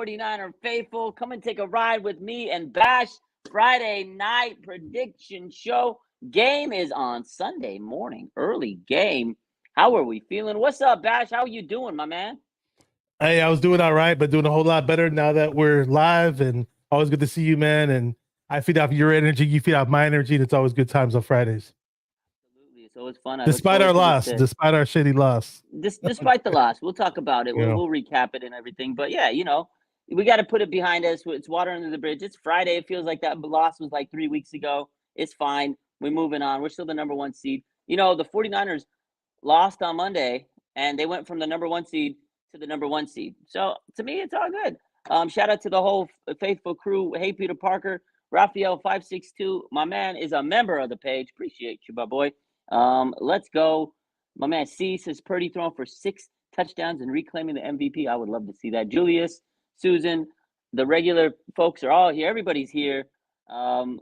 49er faithful. Come and take a ride with me and Bash. Friday night prediction show. Game is on Sunday morning. Early game. How are we feeling? What's up, Bash? How are you doing, my man? Hey, I was doing all right, but doing a whole lot better now that we're live. And always good to see you, man. And I feed off your energy, you feed off my energy, and it's always good times on Fridays. Absolutely. It's always fun. I look Despite forward our to loss, this. despite our shitty loss. Despite the loss, we'll talk about it. You know. We'll recap it and everything. But yeah, we got to put it behind us. It's water under the bridge. It's Friday. It feels like that loss was like 3 weeks ago. It's fine. We're moving on. We're still the number one seed. The 49ers lost on Monday, and they went from the number one seed to the number one seed. So to me, it's all good. Shout out to the whole faithful crew. Hey, Peter Parker, Raphael 562. My man is a member of the page. Appreciate you, my boy. Let's go. My man C says Purdy throwing for 6 touchdowns and reclaiming the MVP. I would love to see that. Julius, Susan, the regular folks are all here. Everybody's here.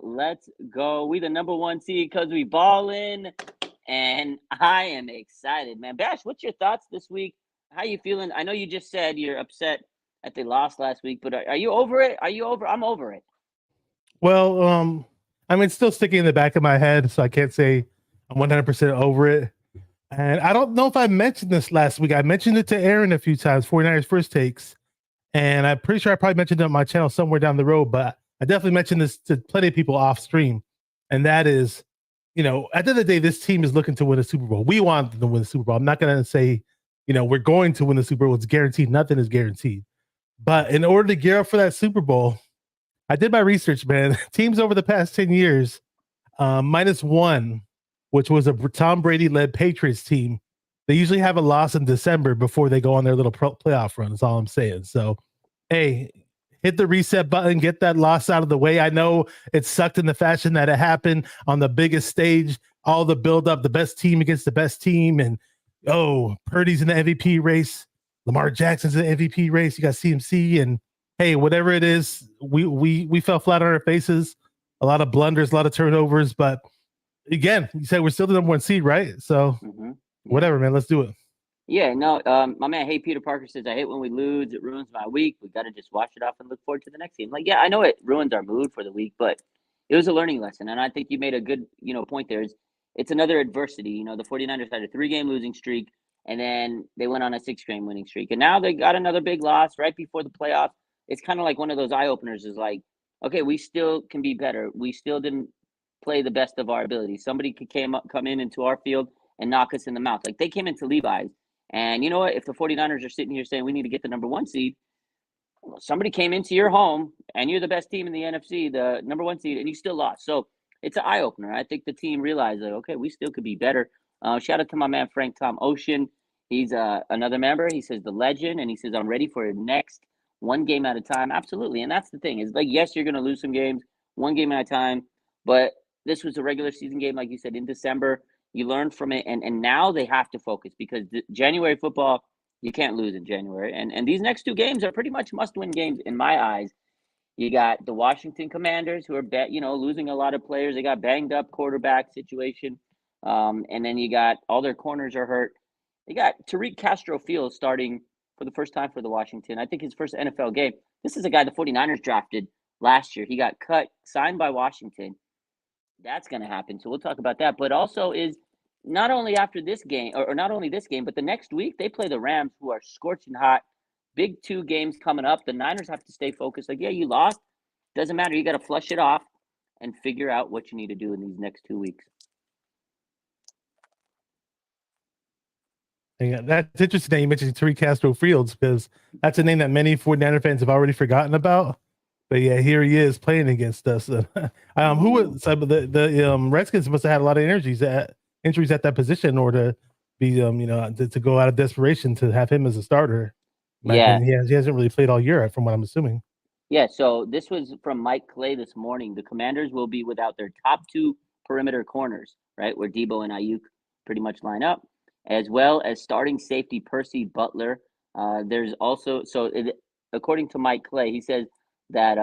Let's go. We the number one seed because we ball in, and I am excited, man. Bash, what's your thoughts this week? How you feeling? I know you just said you're upset that they lost last week, but are you over it? Are you over? I'm over it. Well, I mean, it's still sticking in the back of my head, so I can't say I'm 100% over it. And I don't know if I mentioned this last week. I mentioned it to Aaron a few times, 49ers First Takes. And I'm pretty sure I probably mentioned it on my channel somewhere down the road, but I definitely mentioned this to plenty of people off stream. And that is, at the end of the day, this team is looking to win a Super Bowl. We want them to win the Super Bowl. I'm not going to say, we're going to win the Super Bowl. It's guaranteed. Nothing is guaranteed. But in order to gear up for that Super Bowl, I did my research, man. Teams over the past 10 years, -1, which was a Tom Brady-led Patriots team. They usually have a loss in December before they go on their little playoff run. That's all I'm saying. So, hey, hit the reset button, get that loss out of the way. I know it sucked in the fashion that it happened on the biggest stage, all the build-up, the best team against the best team, and, Purdy's in the MVP race. Lamar Jackson's in the MVP race. You got CMC, and, hey, whatever it is, we fell flat on our faces. A lot of blunders, a lot of turnovers, but again, you said we're still the number one seed, right? So whatever, man, let's do it. Yeah, no, my man, hey, Peter Parker says, I hate when we lose. It ruins my week. We got to just wash it off and look forward to the next game. Like, yeah, I know it ruins our mood for the week, but it was a learning lesson. And I think you made a good, point there. It's another adversity. The 49ers had a 3-game losing streak, and then they went on a 6-game winning streak. And now they got another big loss right before the playoffs. It's kind of like one of those eye-openers is like, okay, we still can be better. We still didn't play the best of our ability. Somebody could come into our field and knock us in the mouth. Like they came into Levi's. And you know what? If the 49ers are sitting here saying we need to get the number one seed, somebody came into your home and you're the best team in the NFC, the number one seed, and you still lost. So it's an eye-opener. I think the team realized that, okay, we still could be better. Shout out to my man, Frank Tom Ocean. He's another member. He says the legend, and he says, I'm ready for the next one game at a time. Absolutely. And that's the thing. Is like, yes, you're going to lose some games, one game at a time. But this was a regular season game, like you said, in December. You learn from it, and now they have to focus because January football, you can't lose in January. And these next 2 games are pretty much must-win games in my eyes. You got the Washington Commanders who are, losing a lot of players. They got banged up quarterback situation. And then you got all their corners are hurt. They got Tariq Castro-Fields starting for the first time for the Washington. I think his first NFL game. This is a guy the 49ers drafted last year. He got signed by Washington. That's going to happen. So we'll talk about that. But also is not only after this game, or not only this game, but the next week they play the Rams, who are scorching hot. Big 2 games coming up. The Niners have to stay focused. Like, yeah, you lost. Doesn't matter. You got to flush it off and figure out what you need to do in these next 2 weeks. Yeah, that's interesting that you mentioned Tariq Castro-Fields because that's a name that many 49er fans have already forgotten about. But yeah, here he is playing against us. Who was the Redskins must have had a lot of injuries at that position in order to be to go out of desperation to have him as a starter. Yeah, he hasn't really played all year, from what I'm assuming. Yeah, so this was from Mike Clay this morning. The Commanders will be without their top 2 perimeter corners, right, where Debo and Ayuk pretty much line up, as well as starting safety Percy Butler. There's also according to Mike Clay, he says that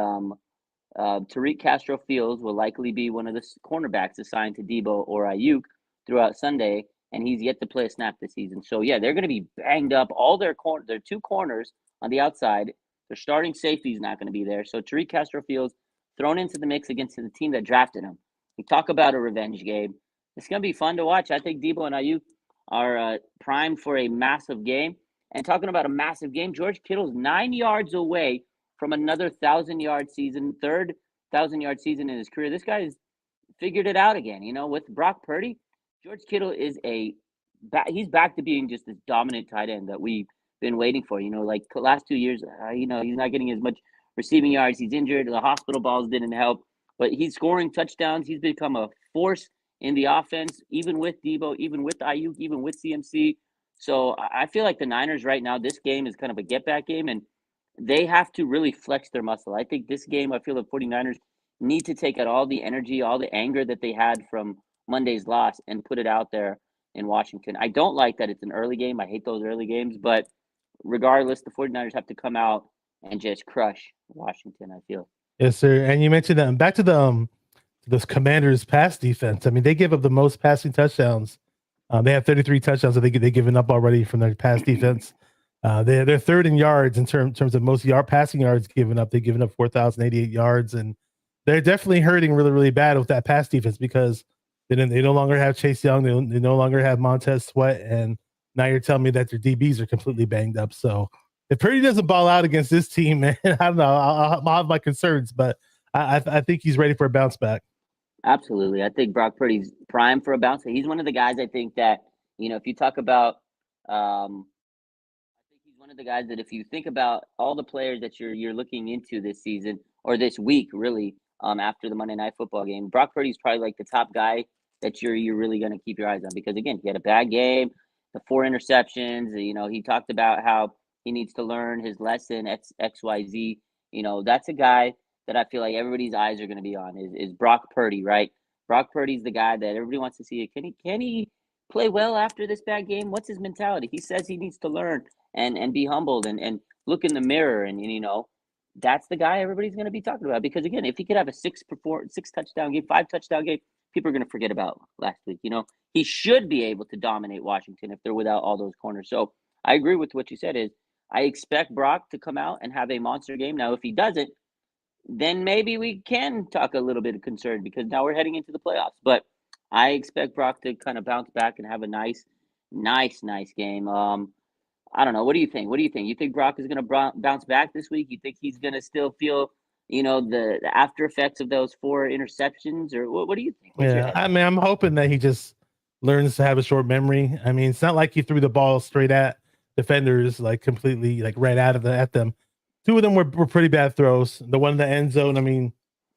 Tariq Castro-Fields will likely be one of the cornerbacks assigned to Debo or Ayuk throughout Sunday, and he's yet to play a snap this season. So, yeah, they're going to be banged up. All their 2 corners on the outside, Their starting safety is not going to be there. So Tariq Castro-Fields thrown into the mix against the team that drafted him. We talk about a revenge game. It's going to be fun to watch. I think Debo and Ayuk are primed for a massive game. And talking about a massive game, George Kittle's 9 yards away from another 1,000-yard season, third 1,000-yard season in his career. This guy's figured it out again. With Brock Purdy, George Kittle is he's back to being just this dominant tight end that we've been waiting for. Like the last 2 years, he's not getting as much receiving yards. He's injured. The hospital balls didn't help, but he's scoring touchdowns. He's become a force in the offense, even with Debo, even with Ayuk, even with CMC. So I feel like the Niners right now, this game is kind of a get-back game, and they have to really flex their muscle. I think this game, I feel the 49ers need to take out all the energy, all the anger that they had from Monday's loss and put it out there in Washington. I don't like that it's an early game. I hate those early games, but regardless, the 49ers have to come out and just crush Washington, I feel. Yes, sir. And you mentioned that. Back to the Commanders' pass defense. I mean, they give up the most passing touchdowns. They have 33 touchdowns that they've given up already from their pass defense. They're third in yards in terms of most passing yards given up. They've given up 4,088 yards, and they're definitely hurting really, really bad with that pass defense because they no longer have Chase Young. They no longer have Montez Sweat, and now you're telling me that their DBs are completely banged up. So if Purdy doesn't ball out against this team, man, I don't know. I'll have my concerns, but I think he's ready for a bounce back. Absolutely. I think Brock Purdy's prime for a bounce. He's one of the guys I think that, if you talk about, I think he's one of the guys that if you think about all the players that you're looking into this season or this week, really, after the Monday Night Football game, Brock Purdy's probably like the top guy that you're really going to keep your eyes on because, again, he had a bad game, the 4 interceptions. He talked about how he needs to learn his lesson, XYZ. That's a guy that I feel like everybody's eyes are going to be on is Brock Purdy, right? Brock Purdy's the guy that everybody wants to see. Can he play well after this bad game? What's his mentality? He says he needs to learn and be humbled and look in the mirror and that's the guy everybody's going to be talking about because again, if he could have a 6 touchdown game, 5 touchdown game, people are going to forget about last week. He should be able to dominate Washington if they're without all those corners. So I agree with what you said. Is I expect Brock to come out and have a monster game. Now, if he doesn't, then maybe we can talk a little bit of concern because now we're heading into the playoffs. But I expect Brock to kind of bounce back and have a nice game. I don't know. What do you think? You think Brock is going to bounce back this week? You think he's going to still feel, the after effects of those 4 interceptions, or what do you think? I mean, I'm hoping that he just learns to have a short memory. I mean, it's not like he threw the ball straight at defenders, like completely, like right at them. 2 of them were pretty bad throws. The one in the end zone, I mean,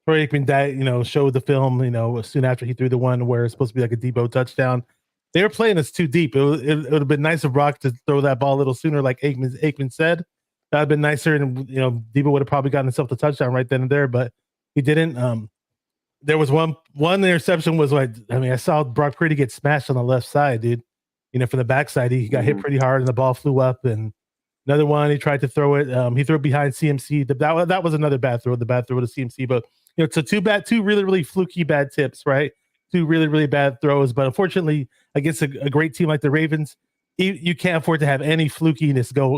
Troy Aikman showed the film, soon after he threw the one where it's supposed to be like a Debo touchdown. They were playing us too deep. It would have been nice of Brock to throw that ball a little sooner, like Aikman said. That would have been nicer, and Debo would have probably gotten himself the touchdown right then and there, but he didn't. There was one interception was like, I saw Brock Purdy get smashed on the left side, dude. From the backside, he got hit pretty hard, and the ball flew up. And another one, he tried to throw it. He threw it behind CMC. That was another bad throw. The bad throw to CMC, but so two really, really fluky bad tips, right? 2 really, really bad throws. But unfortunately, against a great team like the Ravens, you can't afford to have any flukiness go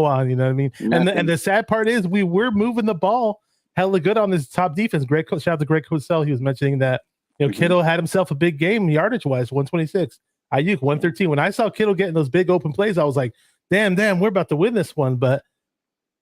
on. You know what I mean? And the sad part is we were moving the ball hella good on this top defense. Shout out to Greg Cosell. He was mentioning that Kittle had himself a big game yardage wise, 126. Ayuk 113. When I saw Kittle getting those big open plays, I was like, damn, we're about to win this one. But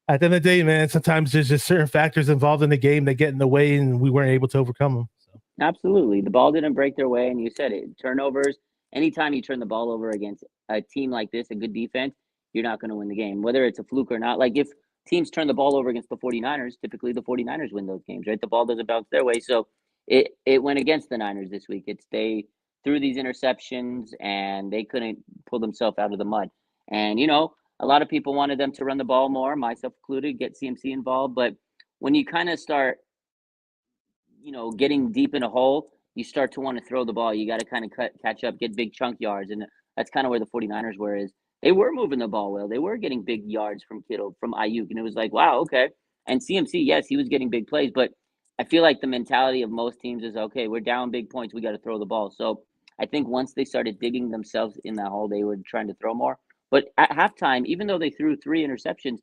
at the end of the day, man, sometimes there's just certain factors involved in the game that get in the way, and we weren't able to overcome them. So. Absolutely. The ball didn't break their way, and you said it. Turnovers, anytime you turn the ball over against a team like this, a good defense, you're not going to win the game, whether it's a fluke or not. Like if teams turn the ball over against the 49ers, typically the 49ers win those games, right? The ball doesn't bounce their way. So it went against the Niners this week. They threw these interceptions, and they couldn't pull themselves out of the mud. And, a lot of people wanted them to run the ball more, myself included, get CMC involved. But when you kind of start, getting deep in a hole, you start to want to throw the ball. You got to kind of catch up, get big chunk yards. And that's kind of where the 49ers were is they were moving the ball well. They were getting big yards from Kittle, from Ayuk. And it was like, wow, okay. And CMC, yes, he was getting big plays. But I feel like the mentality of most teams is, okay, we're down big points. We got to throw the ball. So I think once they started digging themselves in that hole, they were trying to throw more. But at halftime, even though they threw 3 interceptions,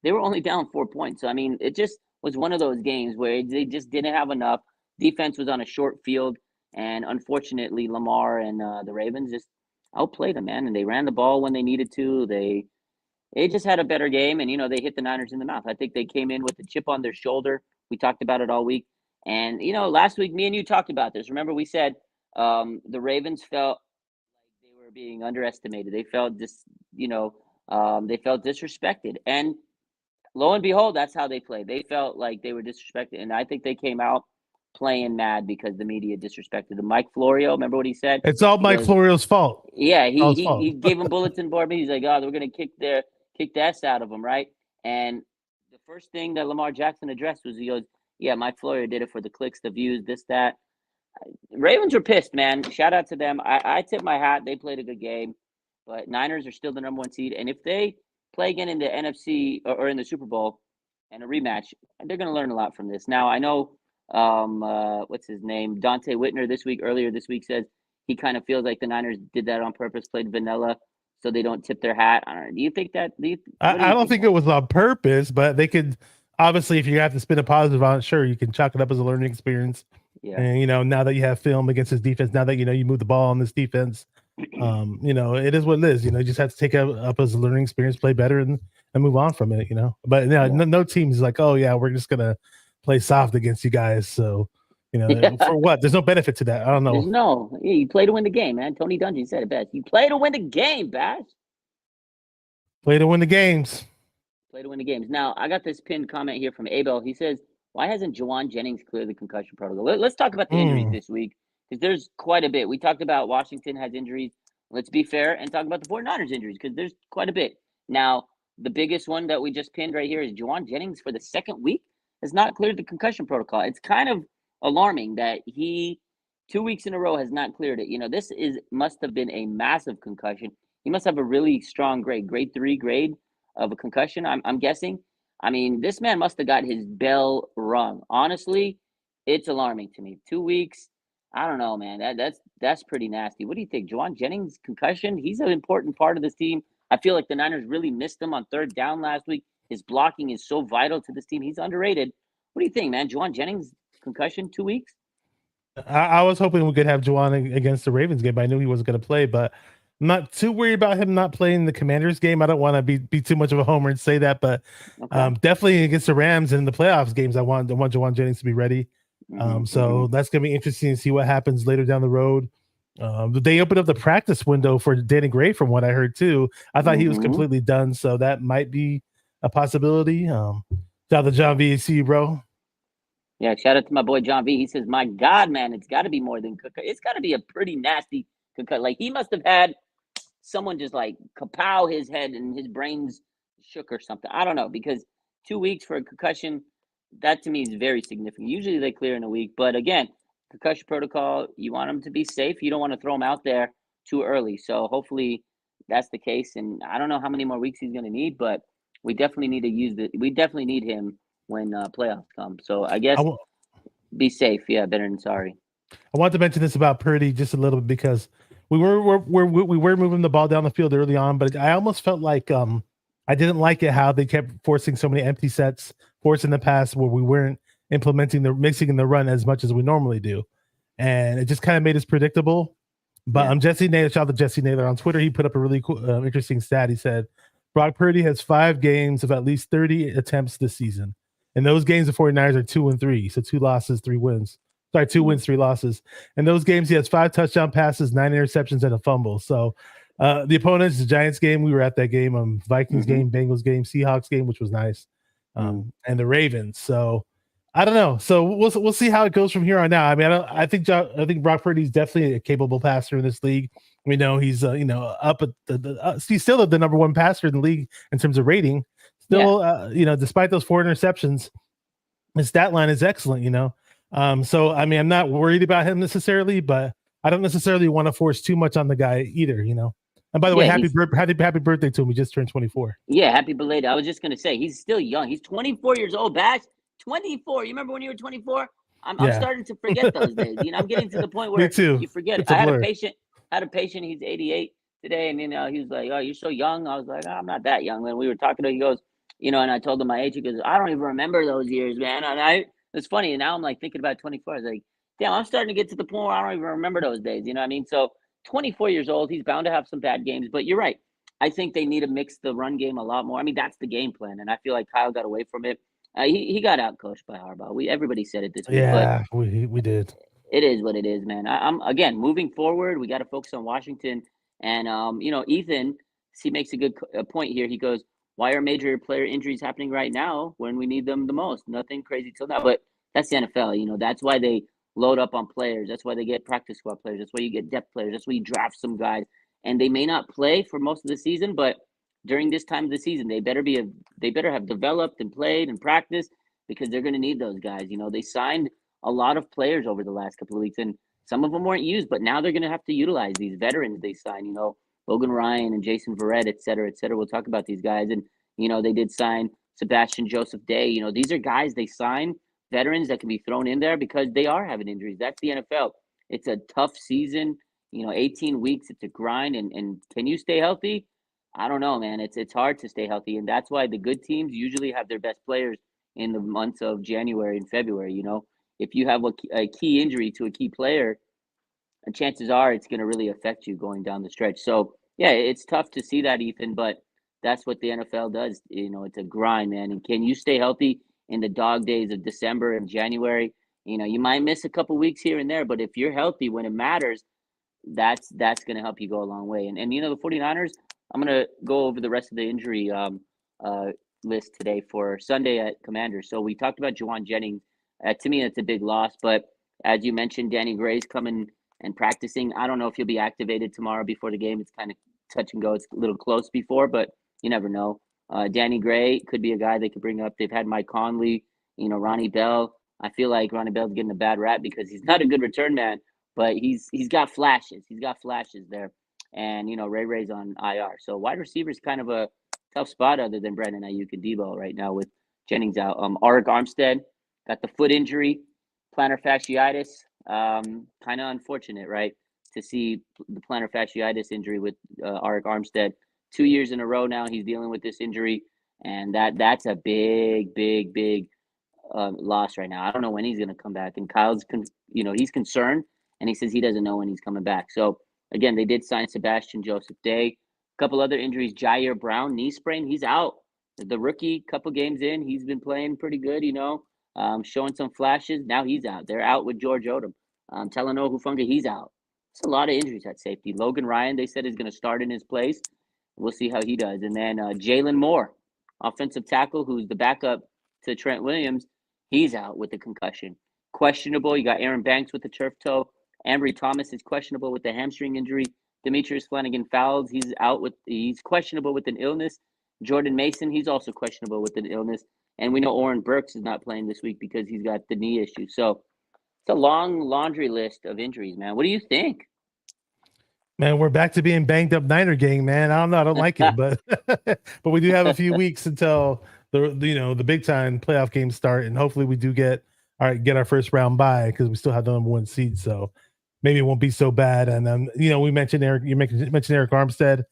they were only down 4 points. So I mean, it just was one of those games where they just didn't have enough. Defense was on a short field, and unfortunately, Lamar and the Ravens just outplayed them, man. And they ran the ball when they needed to. They just had a better game, and they hit the Niners in the mouth. I think they came in with a chip on their shoulder. We talked about it all week, and last week me and you talked about this. Remember, we said the Ravens felt like they were being underestimated. They felt they felt disrespected, and lo and behold, that's how they played. They felt like they were disrespected, and I think they came out playing mad because the media disrespected them. Mike Florio, remember what he said? It's all He Mike goes, Florio's fault. yeah, All he his he fault. he gave him bulletin board. He's like, oh, we're gonna kick the S out of them, right? And the first thing that Lamar Jackson addressed was he goes, yeah, Mike Florio did it for the clicks, the views, this, that. Ravens were pissed, man. Shout out to them. I tip my hat. They played a good game, but Niners are still the number one seed. And if they play again in the NFC or in the Super Bowl and a rematch, they're going to learn a lot from this. Now, I know, what's his name? Dante Whitner earlier this week says he kind of feels like the Niners did that on purpose, played vanilla so they don't tip their hat. I don't know. Do you think that? What do I you don't think think about it was on purpose, but they could obviously, if you have to spin a positive on it, sure, you can chalk it up as a learning experience. it? Yeah. And now that you have film against this defense, now that you move the ball on this defense, it is what it is. You just have to take it up as a learning experience, play better, and move on from it. But Yeah. no team is like, oh yeah, we're just gonna play soft against you guys. So for what? There's no benefit to that. I don't There's know. you play to win the game, man. Tony Dungy said it best. You play to win the game, Bash. Play to win the games. Play to win the games. Now, I got this pinned comment here from Abel. He says, why hasn't Jawan Jennings cleared the concussion protocol? Let's talk about the injuries this week because there's quite a bit. We talked about Washington has injuries. Let's be fair and talk about the 49ers injuries because there's quite a bit. Now, the biggest one that we just pinned right here is Jawan Jennings for the second week has not cleared the concussion protocol. It's kind of alarming that he 2 weeks in a row has not cleared it. This must have been a massive concussion. He must have a really strong grade 3 grade of a concussion, I'm guessing. I mean, this man must have got his bell rung. Honestly, it's alarming to me. 2 weeks, I don't know, man. That's pretty nasty. What do you think? Juwan Jennings concussion? He's an important part of this team. I feel like the Niners really missed him on third down last week. His blocking is so vital to this team. He's underrated. What do you think, man? Juwan Jennings concussion 2 weeks? I was hoping we could have Juwan against the Ravens game. I knew he wasn't going to play, but I'm not too worried about him not playing the Commanders game. I don't want to be too much of a homer and say that, but definitely against the Rams in the playoffs games, I want Juwan Jennings to be ready. So that's going to be interesting to see what happens later down the road. They opened up the practice window for Danny Gray, from what I heard too. I thought he was completely done, so that might be a possibility. Shout out to John V. See you, bro. Yeah, shout out to my boy John V. He says, "My God, man, it's got to be more than concussion. It's got to be a pretty nasty concussion. Like he must have had someone just like kapow his head and his brains shook or something. I don't know because 2 weeks for a concussion, that to me is very significant. Usually they clear in a week, but again, concussion protocol, you want them to be safe. You don't want to throw them out there too early. So hopefully that's the case. And I don't know how many more weeks he's going to need, but we definitely need to we definitely need him when playoffs come. So I guess be safe. Yeah, better than sorry. I want to mention this about Purdy just a little bit because we were moving the ball down the field early on, but I almost felt like I didn't like it how they kept forcing so many empty sets, forcing the pass where we weren't implementing the mixing in the run as much as we normally do, and it just kind of made us predictable. But Jesse Naylor, shout out to Jesse Naylor on Twitter. He put up a really cool, interesting stat. He said Brock Purdy has 5 games of at least 30 attempts this season. And those games, the 49ers are 2-3. So 2 losses, 3 wins. Sorry, 2 wins, 3 losses. In those games, he has 5 touchdown passes, 9 interceptions, and a fumble. So the opponents, the Giants game, we were at that game, Vikings game, Bengals game, Seahawks game, which was nice, and the Ravens. So I don't know. So we'll see how it goes from here on out. I mean, I think Brock Purdy's definitely a capable passer in this league. We know he's up at he's still the number 1 passer in the league in terms of rating. Still, despite those 4 interceptions, his stat line is excellent. So I mean, I'm not worried about him necessarily, but I don't necessarily want to force too much on the guy either. And by the way, happy birthday to him. He just turned 24. Yeah, happy belated. I was just gonna say he's still young. He's 24 years old. Bash 24. You remember when you were 24? I'm starting to forget those days. I'm getting to the point where you forget it. I had a patient. He's 88 today, and he was like, "Oh, you're so young." I was like, "Oh, I'm not that young." When we were talking to him, he goes, And I told him my age. He goes, I don't even remember those years, man. And it's funny. And now I'm like thinking about 24. I was like, damn, I'm starting to get to the point where I don't even remember those days. You know what I mean? So 24 years old, he's bound to have some bad games. But you're right. I think they need to mix the run game a lot more. I mean, that's the game plan. And I feel like Kyle got away from it. He got out coached by Harbaugh. Everybody said it this week, but Yeah, we did. it is what it is, man. I'm again moving forward. We got to focus on Washington, and Ethan. He makes a good point here. He goes, "Why are major player injuries happening right now when we need them the most? Nothing crazy till now, but that's the NFL. That's why they load up on players. That's why they get practice squad players. That's why you get depth players. That's why you draft some guys, and they may not play for most of the season, but during this time of the season, they better have developed and played and practiced because they're going to need those guys. They signed a lot of players over the last couple of weeks, and some of them weren't used, but now they're going to have to utilize these veterans they signed. Logan Ryan and Jason Verrett, et cetera, et cetera. We'll talk about these guys, and they did sign Sebastian Joseph Day. These are guys they sign, veterans that can be thrown in there because they are having injuries. That's the NFL. It's a tough season. 18 weeks. It's a grind, and can you stay healthy? I don't know, man. It's hard to stay healthy, and that's why the good teams usually have their best players in the months of January and February. If you have a key injury to a key player, and chances are it's going to really affect you going down the stretch. So, yeah, it's tough to see that, Ethan, but that's what the NFL does. It's a grind, man. And can you stay healthy in the dog days of December and January? You might miss a couple weeks here and there, but if you're healthy when it matters, that's going to help you go a long way. And the 49ers, I'm going to go over the rest of the injury uh, list today for Sunday at Commanders. So we talked about Juwan Jennings. To me, it's a big loss. But as you mentioned, Danny Gray's coming and practicing. I don't know if he'll be activated tomorrow before the game. It's kind of touch and go. It's a little close before, but you never know. Danny Gray could be a guy they could bring up. They've had Mike Conley, Ronnie Bell. I feel like Ronnie Bell's getting a bad rap because he's not a good return man, but he's got flashes. He's got flashes there. And, Ray Ray's on IR. So wide receiver's kind of a tough spot other than Brandon Ayuk and Debo right now with Jennings out. Arik Armstead got the foot injury, plantar fasciitis. Kind of unfortunate, right, to see the plantar fasciitis injury with Arik Armstead. 2 years in a row now he's dealing with this injury, and that's a big, big, big loss right now. I don't know when he's going to come back, and Kyle's, he's concerned, and he says he doesn't know when he's coming back. So again, they did sign Sebastian Joseph Day. A couple other injuries: Jair Brown, knee sprain, he's out. The rookie, couple games in, he's been playing pretty good. Showing some flashes. Now he's out. They're out with George Odom. Talanoa Hufanga, he's out. It's a lot of injuries at safety. Logan Ryan, they said, is going to start in his place. We'll see how he does. And then Jalen Moore, offensive tackle, who's the backup to Trent Williams, he's out with the concussion. Questionable. You got Aaron Banks with the turf toe. Ambry Thomas is questionable with the hamstring injury. Demetrius Flanagan-Fowles, he's questionable with an illness. Jordan Mason, he's also questionable with an illness. And we know Oren Burks is not playing this week because he's got the knee issue. So it's a long laundry list of injuries, man. What do you think? Man, we're back to being banged up Niner gang, man. I don't know. I don't like it, but but we do have a few weeks until the big time playoff games start, and hopefully we do get our first round bye because we still have the number one seed. So maybe it won't be so bad. And we mentioned Eric. You mentioned Eric Armstead.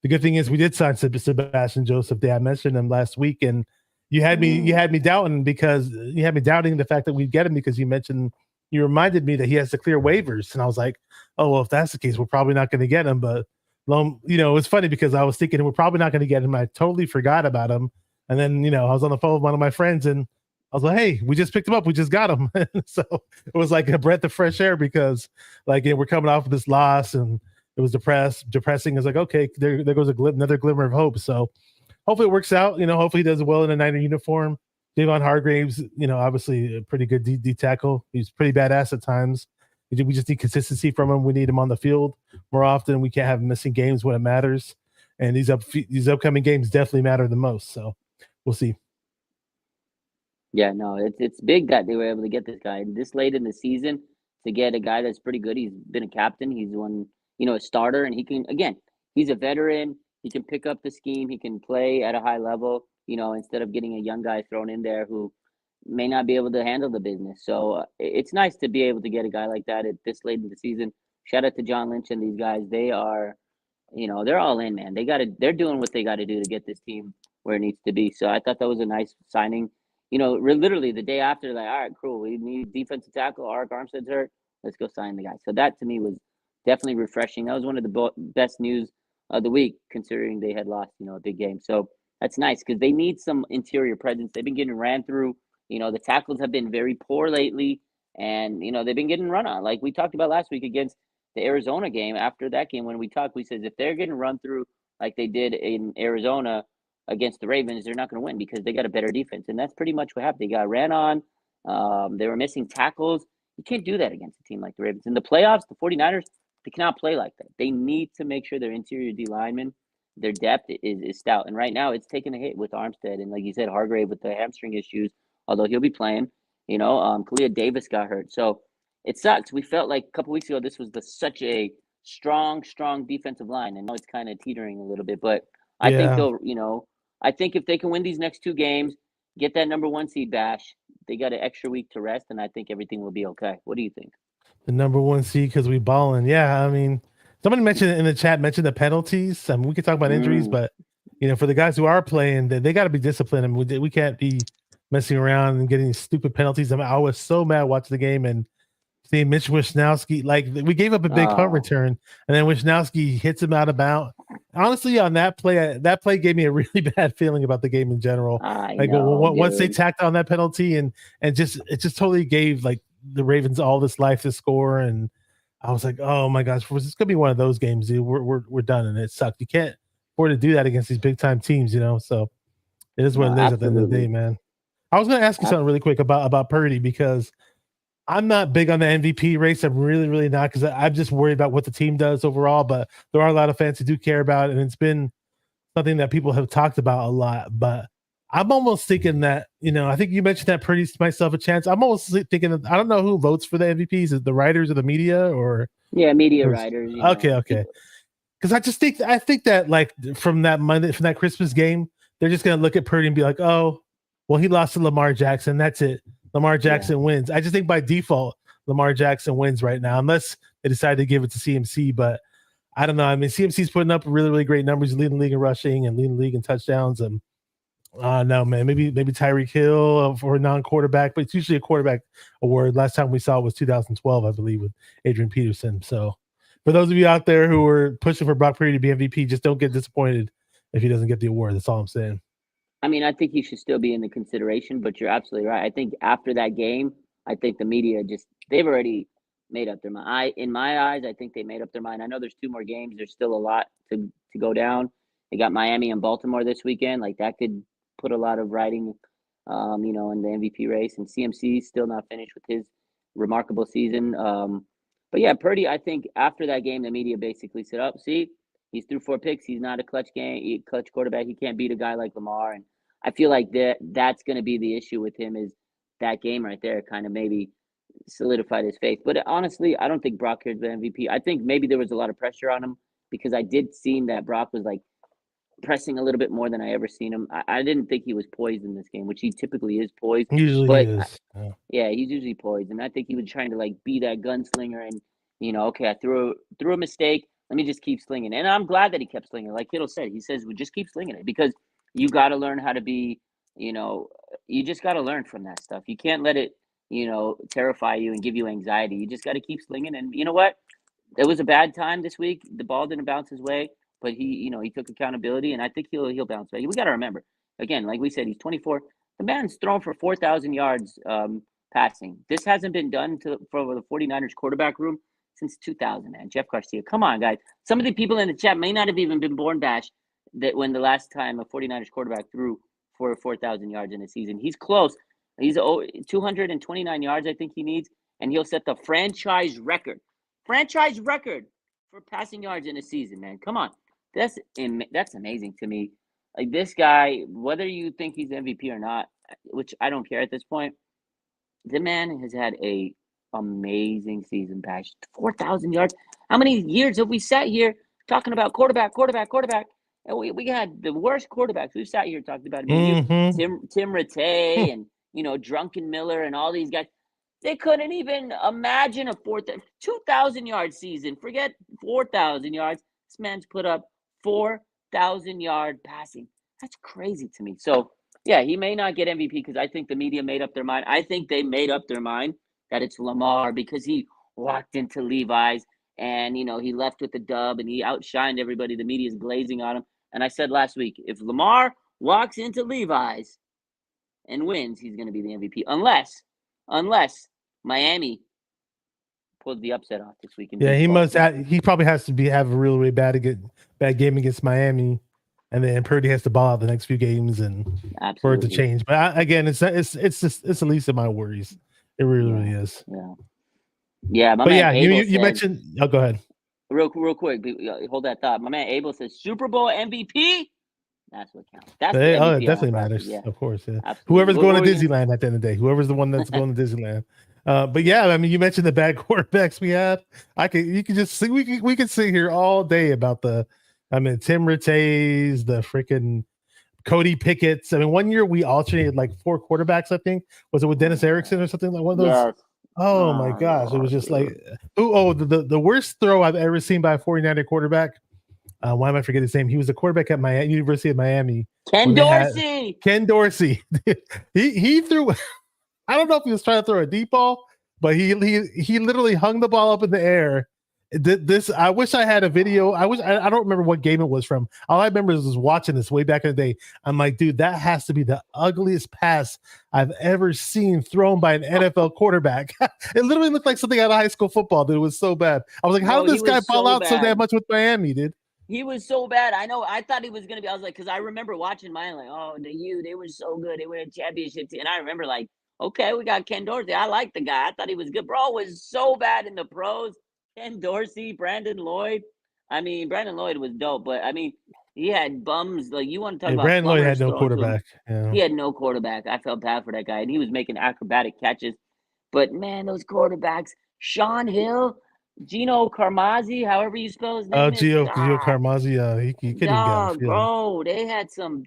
The good thing is we did sign Sebastian Joseph Day. I mentioned him last week, and you had me doubting the fact that we'd get him because you reminded me that he has to clear waivers, and I was like, oh, well, if that's the case, we're probably not going to get him. But, it's funny because I was thinking we're probably not going to get him. I totally forgot about him. And then, I was on the phone with one of my friends and I was like, hey, we just picked him up. We just got him. So it was like a breath of fresh air because we're coming off of this loss and it was depressing. It's like, okay, there goes another glimmer of hope. So hopefully it works out. Hopefully he does well in a Niner uniform. Javon Hargraves, obviously a pretty good D tackle. He's pretty badass at times. We just need consistency from him. We need him on the field more often. We can't have him missing games when it matters. And these upcoming games definitely matter the most. So we'll see. Yeah, no, it's big that they were able to get this guy this late in the season to get a guy that's pretty good. He's been a captain. He's a starter, and he's a veteran. He can pick up the scheme. He can play at a high level, instead of getting a young guy thrown in there who may not be able to handle the business. So it's nice to be able to get a guy like that at this late in the season. Shout out to John Lynch and these guys. They are, they're all in, man. They're doing what they got to do to get this team where it needs to be. So I thought that was a nice signing. Literally the day after, like, all right, cool. We need defensive tackle. Arik Armstead's hurt. Let's go sign the guy. So that to me was definitely refreshing. That was one of the best news of the week, considering they had lost, a big game. So that's nice because they need some interior presence. They've been getting ran through. The tackles have been very poor lately, and they've been getting run on. Like we talked about last week against the Arizona game. After that game, when we talked, we said if they're getting run through like they did in Arizona against the Ravens, they're not going to win because they got a better defense, and that's pretty much what happened. They got ran on. They were missing tackles. You can't do that against a team like the Ravens. In the playoffs, the 49ers, they cannot play like that. They need to make sure their interior D linemen, their depth is stout. And right now, it's taking a hit with Armstead. And like you said, Hargrave with the hamstring issues, although he'll be klaying. Kalia Davis got hurt. So it sucks. We felt like a couple weeks ago, this was such a strong defensive line. And now it's kind of teetering a little bit. But I think Yeah. I think if they can win these next two games, get that number 1 seed bash, they got an extra week to rest, and I think everything will be okay. What do you think? The number 1 seed because we balling. Yeah, I mean, somebody mentioned in the chat, mentioned the penalties. I mean, we could talk about injuries, but for the guys who are playing, they got to be disciplined. I mean, we can't be messing around and getting stupid penalties. I mean, I was so mad watching the game and seeing Mitch Wishnowsky, like we gave up a big punt return, and then Wishnowsky hits him out of bounds. Honestly, on that play gave me a really bad feeling about the game in general. I Like know, once they dude. tacked on that penalty, and it just totally gave like the Ravens all this life to score, and I was like, oh my gosh, this could be one of those games, dude. We're done, and it sucked. You can't afford to do that against these big time teams, So it is what No, it is at the end of the day, absolutely. man. I was going to ask you something really quick about Purdy because I'm not big on the MVP race. I'm really, really not because I'm just worried about what the team does overall. But there are a lot of fans who do care about it, and it's been something that people have talked about a lot. But I'm almost thinking that I think you mentioned that Purdy might still have a chance. I'm almost thinking I don't know who votes for the MVPs. Is it the writers or the media or media writers, okay. people. Because I think that like from that Christmas game, they're just gonna look at Purdy and be like, oh, well, he lost to Lamar Jackson. That's it. Lamar Jackson wins. I just think by default, Lamar Jackson wins right now, unless they decide to give it to CMC. But I don't know. I mean, CMC's putting up really, really great numbers, leading the league in rushing and leading the league in touchdowns. And no, man, maybe Tyreek Hill for a non-quarterback, but it's usually a quarterback award. Last time we saw it was 2012, I believe, with Adrian Peterson. So for those of you out there who are pushing for Brock Purdy to be MVP, just don't get disappointed if he doesn't get the award. That's all I'm saying. I mean, I think he should still be in the consideration, but you're absolutely right. I think after that game, I think the media they've already made up their mind. In my eyes, I think they made up their mind. I know there's 2 more games. There's still a lot to go down. They got Miami and Baltimore this weekend. Like that could put a lot of writing, in the MVP race. And CMC still not finished with his remarkable season. But yeah, Purdy, I think after that game, the media basically said, "Up, see, he's threw 4 picks. He's not a clutch quarterback. He can't beat a guy like Lamar." And I feel like that's going to be the issue with him is that game right there kind of maybe solidified his faith. But honestly, I don't think Brock cares the MVP. I think maybe there was a lot of pressure on him because I did see that Brock was like pressing a little bit more than I ever seen him. I didn't think he was poised in this game, which he typically is poised. Usually he But is. yeah, he's usually poised, and I think he was trying to like be that gunslinger and okay, I threw a mistake. Let me just keep slinging, and I'm glad that he kept slinging. Like Kittle said, he says we just keep slinging it because you got to learn how to be. You just got to learn from that stuff. You can't let it terrify you and give you anxiety. You just got to keep slinging, and you know what? It was a bad time this week. The ball didn't bounce his way, but he took accountability, and I think he'll bounce back. We got to remember again, like we said, he's 24. The man's thrown for 4,000 yards passing. This hasn't been done for the 49ers quarterback room since 2000, man. Jeff Garcia. Come on, guys. Some of the people in the chat may not have even been born bash that when the last time a 49ers quarterback threw for 4,000 yards in a season. He's close. He's 229 yards, I think he needs, and he'll set the franchise record for passing yards in a season, man. Come on. That's amazing to me. Like this guy, whether you think he's MVP or not, which I don't care at this point, the man has had a amazing season, Bash. 4,000 yards. How many years have we sat here talking about quarterback? And we had the worst quarterbacks. We've sat here talking about me and you, Tim Rattay and Drunken Miller and all these guys. They couldn't even imagine a 2,000 yard season. Forget 4,000 yards. This man's put up 4,000 yard passing. That's crazy to me. So yeah, he may not get MVP because I think the media made up their mind. I think they made up their mind that it's Lamar because he walked into Levi's and he left with the dub and he outshined everybody. The media is glazing on him. And I said last week, if Lamar walks into Levi's and wins, he's going to be the MVP. Unless Miami pulls the upset off this week. Yeah, he must. He probably has to have a really bad game against Miami, and then Purdy has to ball out the next few games and for it to change. But again, it's the least of my worries. It really is. Yeah. But yeah, you mentioned. Oh, go ahead. Real quick, hold that thought. My man Abel says Super Bowl MVP. That's what counts. That's it definitely matters. Yeah. Of course, yeah. Absolutely. Whoever's going to Disneyland at the end of the day, whoever's the one that's going to Disneyland. But yeah, I mean, you mentioned the bad quarterbacks we have. You can just see we can sit here all day about Tim Rattays, the freaking Cody Pickett's. I mean, one year we alternated like 4 quarterbacks. I think was it with Dennis Erickson or something like one of those. Yes. Oh my gosh, it was just like the worst throw I've ever seen by a 49er quarterback. Why am I forgetting his name? He was a quarterback at University of Miami. Ken Dorsey. Ken Dorsey. he threw. I don't know if he was trying to throw a deep ball, but he literally hung the ball up in the air. I wish I had a video. I don't remember what game it was from. All I remember is watching this way back in the day. I'm like, dude, that has to be the ugliest pass I've ever seen thrown by an NFL quarterback. It literally looked like something out of high school football, dude. It was so bad. I was like, how did this guy ball out so damn much with Miami, dude? He was so bad. I know. I thought he was going to be. I was like, because I remember watching mine, like, oh, they were so good. They were a championship team. And I remember, like, okay, we got Ken Dorsey. I like the guy. I thought he was good. Bro was so bad in the pros. Ken Dorsey, Brandon Lloyd. I mean, Brandon Lloyd was dope, but I mean, he had bums. Like, you want to talk about Brandon Lloyd had no quarterback. Yeah. He had no quarterback. I felt bad for that guy, and he was making acrobatic catches. But man, those quarterbacks, Sean Hill, Gino Carmazzi, however you spell his name. Oh, Gio Carmazzi. He couldn't get on the bro. They had some.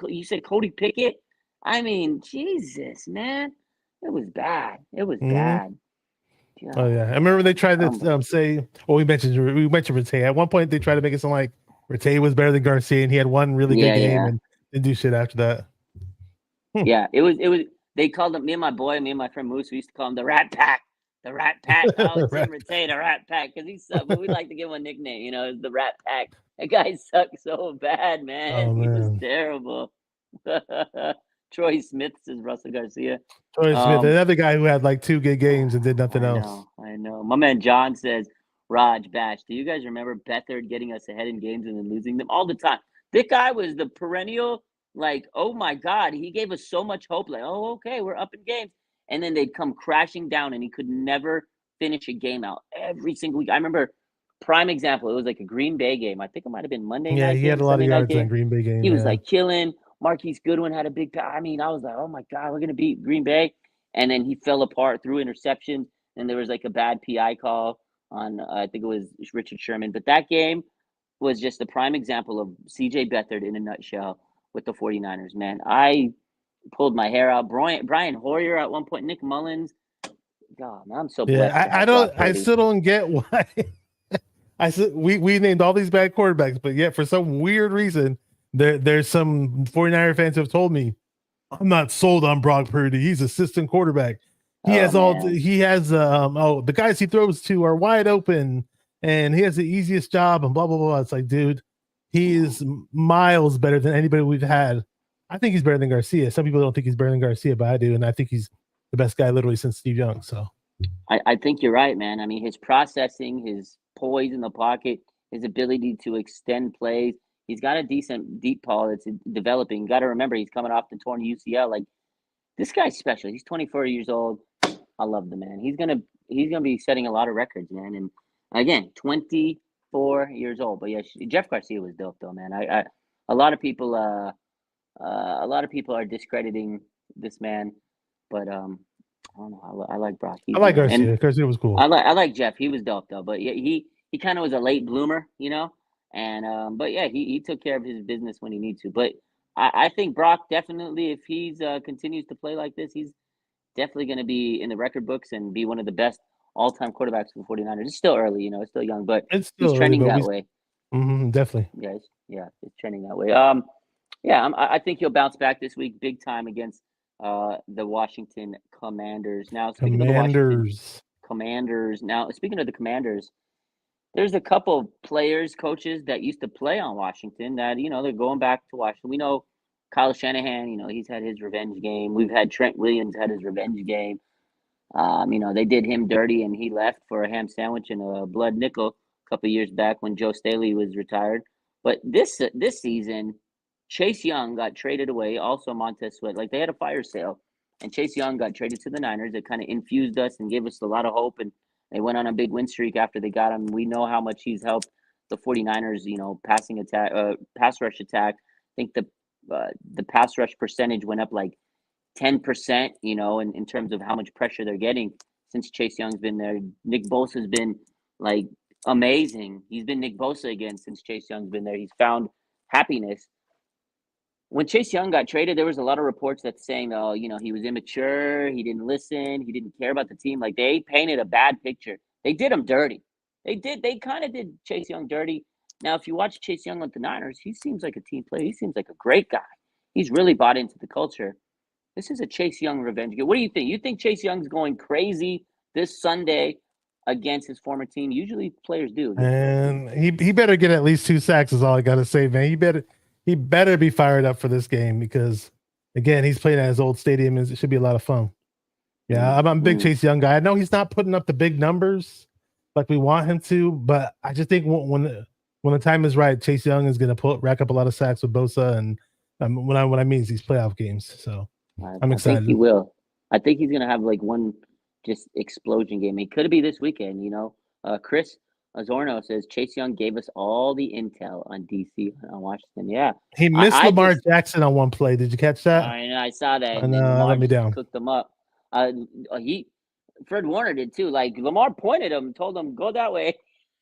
You said Cody Pickett. I mean, Jesus, man, it was bad. It was bad. Yeah. Oh yeah, I remember they tried to say. Well, we mentioned Rattay. At one point, they tried to make it sound like Rattay was better than Garcia, and he had one really good game and didn't do shit after that. Yeah, it was. They called him. Me and my friend Moose, we used to call him the Rat Pack. The Rat Pack. Oh, Tim Rattay, the Rat Pack, because he sucked. But we like to give him a nickname. It's the Rat Pack. That guy sucked so bad, man. Oh, he was terrible. Troy Smith says Russell Garcia. Troy Smith, another guy who had like 2 good games and did nothing else. I know. My man John says, Raj Bash, do you guys remember Beathard getting us ahead in games and then losing them all the time? This guy was the perennial, like, oh my God, he gave us so much hope. Like, oh, okay, we're up in games. And then they'd come crashing down and he could never finish a game out every single week. I remember, prime example, it was like a Green Bay game. I think it might have been Monday night. Yeah, he had a lot of yards in Green Bay game. He was like killing. Marquise Goodwin had a big pass. I mean, I was like, oh my God, we're going to beat Green Bay. And then he fell apart, threw interceptions. And there was like a bad PI call on, I think it was Richard Sherman. But that game was just a prime example of CJ Beathard in a nutshell with the 49ers, man. I pulled my hair out. Brian Hoyer at one point, Nick Mullins. God, man, I'm so blessed. I still don't get why. We named all these bad quarterbacks, but yet for some weird reason, there's some 49er fans who have told me, I'm not sold on Brock Purdy. He's assistant quarterback. The guys he throws to are wide open and he has the easiest job and blah, blah, blah. It's like, dude, he is miles better than anybody we've had. I think he's better than Garcia. Some people don't think he's better than Garcia, but I do. And I think he's the best guy literally since Steve Young. So I think you're right, man. I mean, his processing, his poise in the pocket, his ability to extend plays. He's got a decent deep ball that's developing. You got to remember, he's coming off the torn UCL. Like, this guy's special. He's 24 years old. I love the man. He's gonna be setting a lot of records, man. And again, 24 years old. But yeah, Jeff Garcia was dope, though, man. A lot of people are discrediting this man, but I don't know. I like Brock. I like Garcia. Garcia was cool. I like Jeff. He was dope, though. But yeah, he kind of was a late bloomer, And but yeah, he took care of his business when he needed to. But I think Brock definitely, if he's continues to play like this, he's definitely going to be in the record books and be one of the best all-time quarterbacks for the 49ers. It's still early, it's still young, but he's trending that way. Definitely. Yeah, it's trending that way. Yeah, I think he'll bounce back this week big time against the Washington Commanders. Now, speaking of the Washington Commanders. Commanders, now speaking of the Commanders, there's a couple players, coaches that used to play on Washington that, they're going back to Washington. We know Kyle Shanahan, he's had his revenge game. We've had Trent Williams had his revenge game. They did him dirty and he left for a ham sandwich and a blood nickel a couple years back when Joe Staley was retired. But this season, Chase Young got traded away. Also, Montez Sweat. Like they had a fire sale, and Chase Young got traded to the Niners. It kind of infused us and gave us a lot of hope. And they went on a big win streak after they got him. We know how much he's helped the 49ers. Pass rush attack. I think the pass rush percentage went up like 10%, in terms of how much pressure they're getting since Chase Young's been there. Nick Bosa's been like amazing. He's been Nick Bosa again since Chase Young's been there. He's found happiness. When Chase Young got traded, there was a lot of reports that saying, oh, he was immature, he didn't listen, he didn't care about the team. Like they painted a bad picture. They did him dirty. They kind of did Chase Young dirty. Now, if you watch Chase Young with the Niners, he seems like a team player. He seems like a great guy. He's really bought into the culture. This is a Chase Young revenge game. What do you think? You think Chase Young's going crazy this Sunday against his former team? Usually players do. And he better get at least 2 sacks is all I gotta say, man. He better be fired up for this game because again, he's playing at his old stadium and it should be a lot of fun. Yeah, I'm a big Chase Young guy. I know he's not putting up the big numbers like we want him to, but I just think when the time is right, Chase Young is going to rack up a lot of sacks with Bosa, and what I mean is these playoff games. So I'm excited. I think he will. I think he's going to have like one just explosion game. It could be this weekend. Chris Azorno says Chase Young gave us all the intel on DC on Washington. Yeah, he missed Lamar Jackson on one play. Did you catch that? I saw that. And let me down. Cooked them up. Fred Warner did too. Like Lamar pointed him, told him go that way.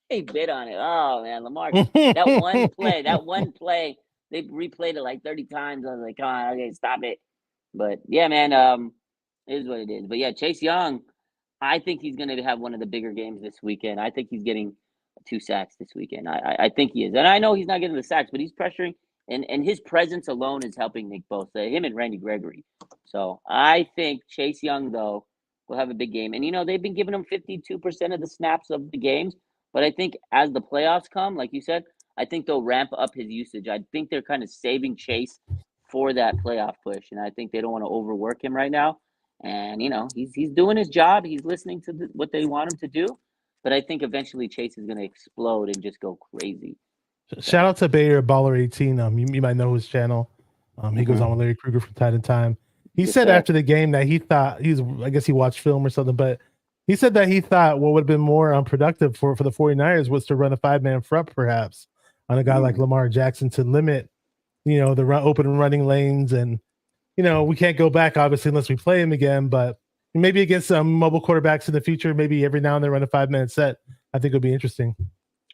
He bit on it. Oh man, Lamar! that one play, they replayed it like 30 times. I was like, come on, okay, stop it. But yeah, man, it is what it is. But yeah, Chase Young, I think he's going to have one of the bigger games this weekend. I think he's getting 2 sacks this weekend. I think he is, and I know he's not getting the sacks, but he's pressuring, and his presence alone is helping Nick Bosa, him and Randy Gregory. So I think Chase Young though will have a big game, and they've been giving him 52% of the snaps of the games. But I think as the playoffs come, like you said, I think they'll ramp up his usage. I think they're kind of saving Chase for that playoff push, and I think they don't want to overwork him right now. And he's doing his job. He's listening to what they want him to do. But I think eventually Chase is going to explode and just go crazy. Shout out to Bayer Baller 18. You might know his channel. He goes on with Larry Krueger from time to time. He said after the game that he thought I guess he watched film or something, but he said that he thought what would have been more unproductive for the 49ers was to run a 5-man front, perhaps, on a guy like Lamar Jackson to limit, the open running lanes. And, we can't go back, obviously, unless we play him again. But maybe against some mobile quarterbacks in the future, maybe every now and then run a 5-man set. I think it'll be interesting.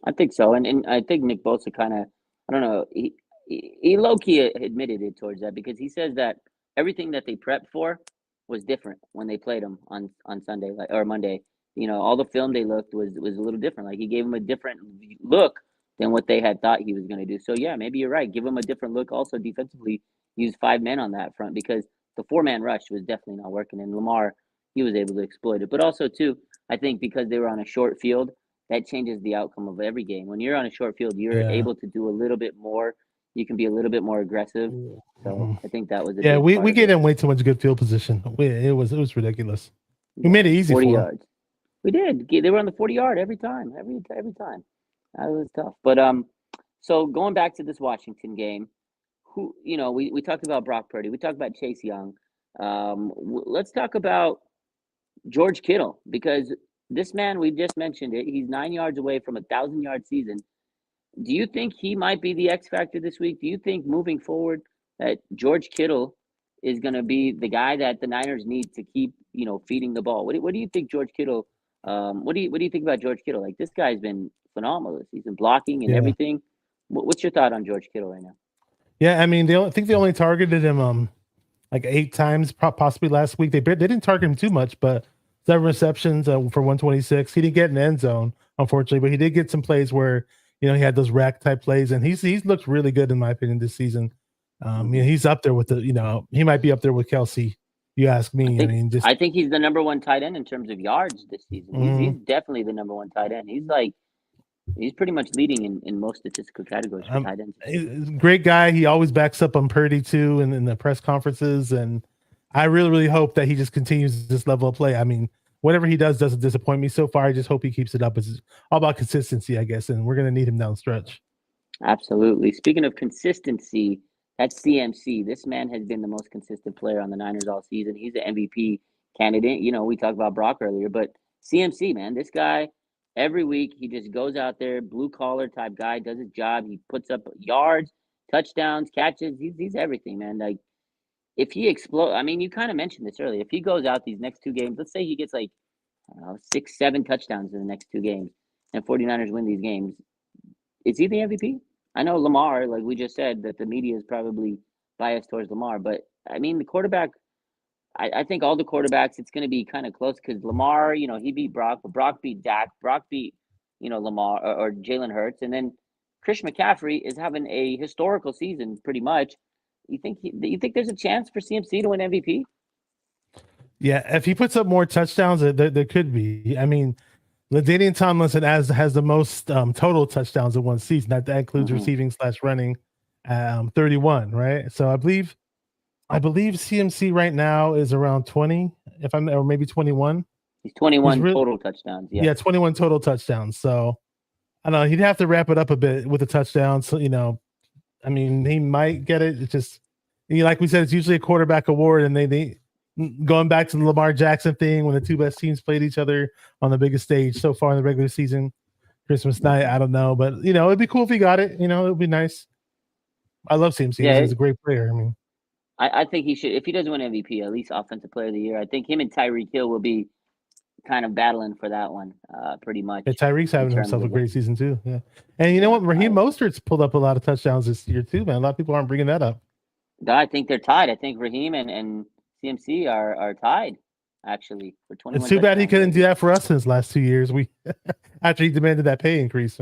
I think so. And I think Nick Bosa kind of, I don't know, he low-key admitted it towards that because he says that everything that they prepped for was different when they played him on Sunday or Monday. All the film they looked was a little different. Like he gave him a different look than what they had thought he was going to do. So yeah, maybe you're right. Give him a different look. Also defensively, use 5 men on that front because the 4-man rush was definitely not working. And Lamar, he was able to exploit it. But also too, I think because they were on a short field, that changes the outcome of every game. When you're on a short field, you're able to do a little bit more. You can be a little bit more aggressive. So I think that was we gave them way too much good field position. It was ridiculous. We made it easy 40 for yards. We did. They were on the 40-yard every time. Every time. That was tough. But so going back to this Washington game, we talked about Brock Purdy. We talked about Chase Young. Let's talk about George Kittle because this man, we just mentioned it. He's 9 yards away from a 1,000-yard season. Do you think he might be the X factor this week? Do you think moving forward that George Kittle is going to be the guy that the Niners need to keep, feeding the ball? What do you think George Kittle? What do you think about George Kittle? Like this guy's been phenomenal. He's been blocking and everything. What's your thought on George Kittle right now? Yeah, I mean, I think they only targeted him like 8 times, possibly last week. They didn't target him too much, but 7 receptions for 126. He didn't get in the end zone, unfortunately, but he did get some plays where he had those rack type plays, and he's looked really good in my opinion this season. He's up there with he might be up there with Kelsey. You ask me. I think he's the number one tight end in terms of yards this season. He's definitely the number one tight end. He's pretty much leading in most statistical categories for tight ends. Great guy. He always backs up on Purdy too, and in the press conferences. And I really, really hope that he just continues this level of play. I mean, whatever he does doesn't disappoint me so far. I just hope he keeps it up. It's all about consistency, I guess, and we're going to need him down the stretch. Absolutely. Speaking of consistency, that's CMC. This man has been the most consistent player on the Niners all season. He's an MVP candidate. We talked about Brock earlier, but CMC, man, this guy, every week he just goes out there, blue collar type guy, does his job. He puts up yards, touchdowns, catches. He's everything, man. Like, if he explodes, I mean, you kind of mentioned this earlier. If he goes out these next two games, let's say he gets like, 6, 7 touchdowns in the next two games, and 49ers win these games, is he the MVP? I know Lamar, like we just said, that the media is probably biased towards Lamar, but I mean, the quarterback, I think all the quarterbacks, it's going to be kind of close because Lamar, he beat Brock, but Brock beat Dak. Brock beat, Lamar or Jalen Hurts. And then Chris McCaffrey is having a historical season pretty much. You think there's a chance for CMC to win MVP? Yeah, if he puts up more touchdowns, there could be. I mean, LaDainian Tomlinson has the most total touchdowns in one season. That includes receiving / running, 31, right? So I believe CMC right now is around 20, or maybe 21. He's 21 total touchdowns. Yeah, 21 total touchdowns. So I don't know. He'd have to wrap it up a bit with a touchdown. So I mean, he might get it. It's just like we said, it's usually a quarterback award, and they going back to the Lamar Jackson thing when the two best teams played each other on the biggest stage so far in the regular season, Christmas night. I don't know, but it'd be cool if he got it. It'd be nice. I love CMC. Yeah, he's a great player. I mean, I think he should, if he doesn't win MVP, at least Offensive Player of the Year. I think him and Tyreek Hill will be kind of battling for that one, pretty much. Yeah, Tyreek's having himself a great season too. Yeah, and you know what? Raheem Mostert's pulled up a lot of touchdowns this year too, man. A lot of people aren't bringing that up. I think they're tied. I think Raheem and CMC are tied, actually, for 21. It's too bad he couldn't do that for us in his last 2 years. After he demanded that pay increase,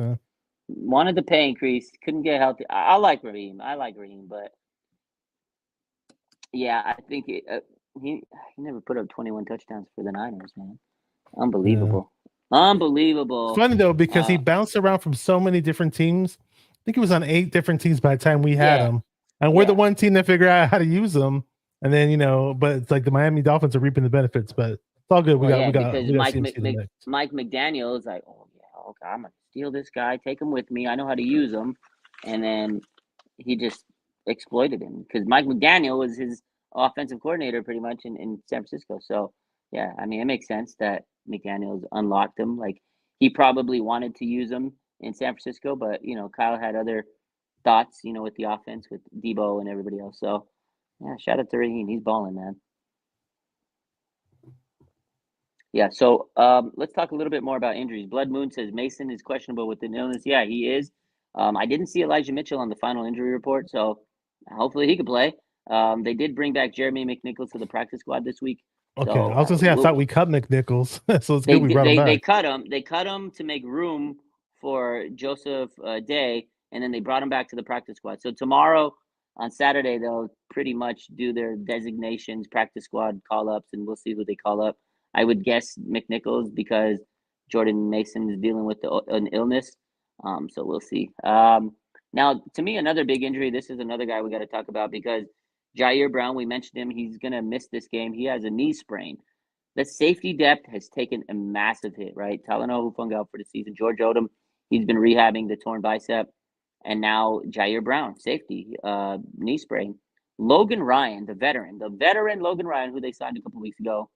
wanted the pay increase, couldn't get healthy. I like Raheem, but yeah, I think he never put up 21 touchdowns for the Niners, man. Unbelievable. Yeah. Unbelievable. It's funny though, because he bounced around from so many different teams. I think he was on 8 different teams by the time we had him, and we're the one team that figure out how to use them. And then but it's like the Miami Dolphins are reaping the benefits, but it's all good. We got Mike McDaniel is like, oh yeah, okay, I'm gonna steal this guy, take him with me. I know how to use him, and then he just exploited him because Mike McDaniel was his offensive coordinator pretty much in San Francisco. So yeah, I mean, it makes sense that McDaniels unlocked him. Like, he probably wanted to use him in San Francisco, but Kyle had other thoughts, with the offense with Debo and everybody else. So yeah, shout out to Raheem. He's balling, man. Yeah, so let's talk a little bit more about injuries. Blood Moon says Mason is questionable with an illness. Yeah, he is. I didn't see Elijah Mitchell on the final injury report, so hopefully he could play. They did bring back Jeremy McNichols to the practice squad this week. Okay, so, I was gonna say I thought we cut McNichols, so it's good we brought him back. They cut him. They cut him to make room for Joseph Day, and then they brought him back to the practice squad. So tomorrow, on Saturday, they'll pretty much do their designations, practice squad call-ups, and we'll see who they call up. I would guess McNichols because Jordan Mason is dealing with an illness. So we'll see. Now, to me, another big injury. This is another guy we got to talk about because Jair Brown, we mentioned him. He's going to miss this game. He has a knee sprain. The safety depth has taken a massive hit, right? Talanoa Hufanga out for the season. George Odom, he's been rehabbing the torn bicep. And now Jair Brown, safety, knee sprain. Logan Ryan, the veteran Logan Ryan, who they signed a couple weeks ago,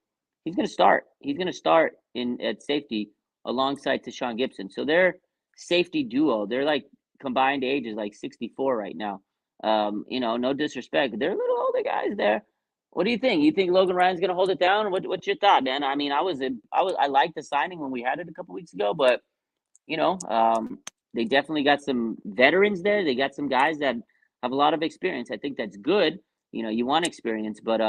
he's going to start. He's going to start at safety alongside Tashawn Gibson. So they're safety duo. They're like combined ages, like 64 right now. No disrespect. They're little older guys there. What do you think? You think Logan Ryan's going to hold it down? What's your thought, man? I mean, I liked the signing when we had it a couple weeks ago, but they definitely got some veterans there. They got some guys that have a lot of experience. I think that's good. You want experience, but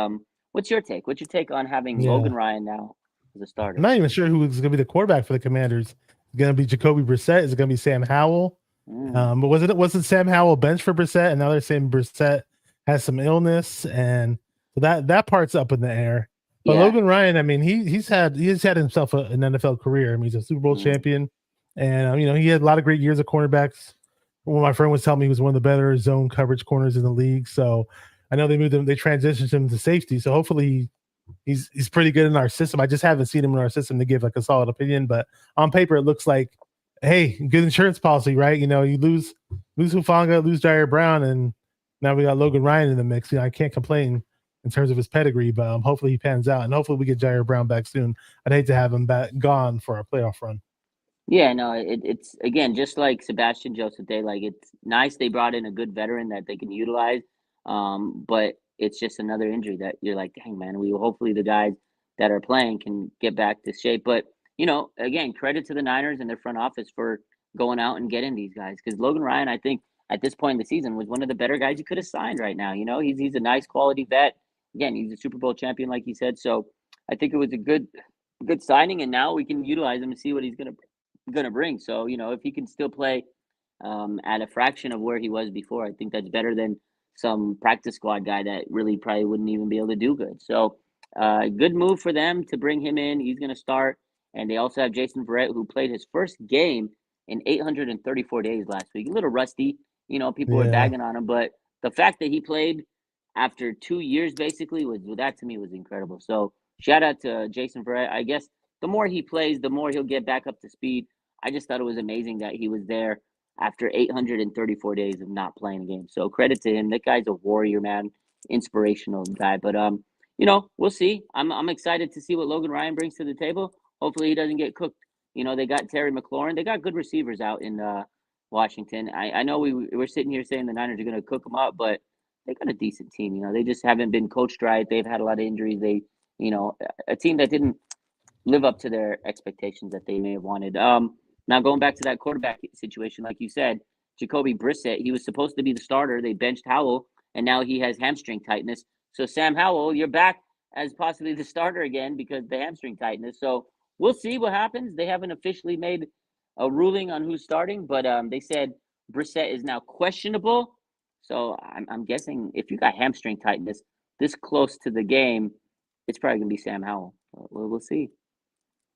what's your take? What's your take on having Logan Ryan now as a starter? I'm not even sure who's going to be the quarterback for the Commanders. Is it going to be Jacoby Brissett? Is it going to be Sam Howell? But wasn't Sam Howell bench for Brissett? And now they're saying Brissett has some illness, and so that part's up in the air. But Yeah. Logan Ryan, I mean, he's had himself an NFL career. I mean, he's a Super Bowl champion, and he had a lot of great years of cornerbacks. When my friend was telling me he was one of the better zone coverage corners in the league. So I know they transitioned him to safety. So hopefully he's pretty good in our system. I just haven't seen him in our system to give like a solid opinion, but on paper it looks like, hey, good insurance policy, right? You lose Hufanga, lose Jair Brown, and now we got Logan Ryan in the mix. I can't complain in terms of his pedigree, but hopefully he pans out, and hopefully we get Jair Brown back soon. I'd hate to have him gone for a playoff run. Yeah, no, it's again just like Sebastian Joseph Day. Like it's nice they brought in a good veteran that they can utilize, but it's just another injury that you're like, dang man, hopefully the guys that are playing can get back to shape. But again, credit to the Niners and their front office for going out and getting these guys because Logan Ryan, I think at this point in the season was one of the better guys you could have signed right now. He's a nice quality vet. Again, he's a Super Bowl champion, like he said. So I think it was a good signing, and now we can utilize him and see what he's gonna bring. So if he can still play at a fraction of where he was before, I think that's better than some practice squad guy that really probably wouldn't even be able to do good. So good move for them to bring him in. He's gonna start, and they also have Jason Verrett, who played his first game in 834 days last week. A little rusty, people were Yeah. bagging on him, but the fact that he played after 2 years basically was that to me was incredible. So shout out to Jason Verrett. I guess the more he plays, the more he'll get back up to speed. I just thought it was amazing that he was there after 834 days of not playing a game. So credit to him. That guy's a warrior, man. Inspirational guy. But we'll see. I'm excited to see what Logan Ryan brings to the table. Hopefully he doesn't get cooked. They got Terry McLaurin. They got good receivers out in Washington. I know we're sitting here saying the Niners are going to cook them up, but they got a decent team. They just haven't been coached right. They've had a lot of injuries. A team that didn't live up to their expectations that they may have wanted. Now going back to that quarterback situation, like you said, Jacoby Brissett, he was supposed to be the starter. They benched Howell, and now he has hamstring tightness. So Sam Howell, you're back as possibly the starter again because the hamstring tightness. So we'll see what happens. They haven't officially made a ruling on who's starting, but they said Brissett is now questionable. So I'm guessing if you got hamstring tightness this close to the game, it's probably gonna be Sam Howell. We'll see.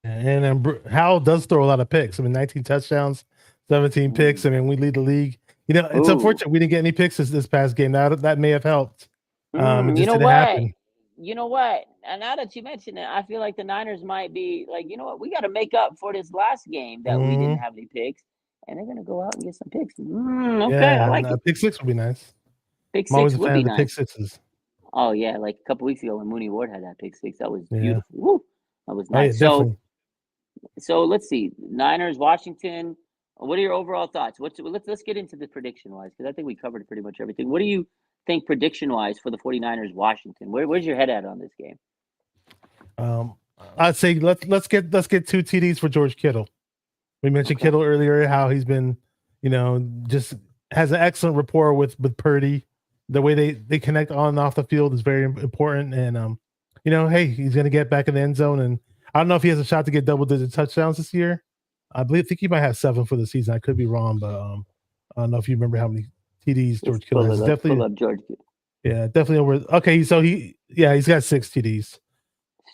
And Howell does throw a lot of picks. I mean, 19 touchdowns, 17 picks. I mean, we lead the league. It's unfortunate we didn't get any picks this past game. That may have helped. It just didn't happen. You know what? And now that you mention it, I feel like the Niners might be like, you know what? We got to make up for this last game that we didn't have any picks, and they're gonna go out and get some picks. Okay, yeah, I like it. Pick six would be nice. Pick I'm always six a would fan be of the nice. pick sixes. Oh yeah, like a couple weeks ago when Mooney Ward had that pick six, that was beautiful. Woo, that was nice. Oh, yeah, definitely. So let's see, Niners, Washington. What are your overall thoughts? Let's get into the prediction wise because I think we covered pretty much everything. What do you think prediction wise for the 49ers, Washington? Where's your head at on this game? I'd say let's get 2 TDs for George Kittle. We mentioned Kittle earlier, how he's been, just has an excellent rapport with Purdy. The way they connect on and off the field is very important. And hey, he's gonna get back in the end zone. And I don't know if he has a shot to get double-digit touchdowns this year. I think he might have 7 for the season. I could be wrong, but I don't know if you remember how many TDs George Kittle has. Definitely pull up George. Yeah, definitely over. Okay, so he's got 6 TDs.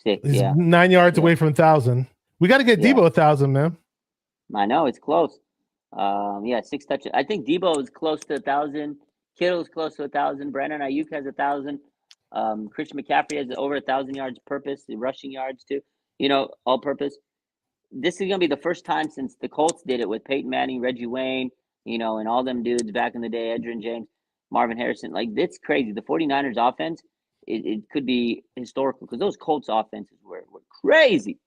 6, He's yeah. 9 yards away from 1,000. We got to get Debo 1,000, man. I know it's close. 6 touches. I think Debo is close to 1,000. Kittle's close to 1,000. Brandon Ayuk has 1,000. Christian McCaffrey has over 1,000 yards purpose, rushing yards too. All purpose. This is gonna be the first time since the Colts did it with Peyton Manning, Reggie Wayne, and all them dudes back in the day, Edgerrin James, Marvin Harrison. Like it's crazy. The 49ers offense, it could be historical because those Colts offenses were crazy.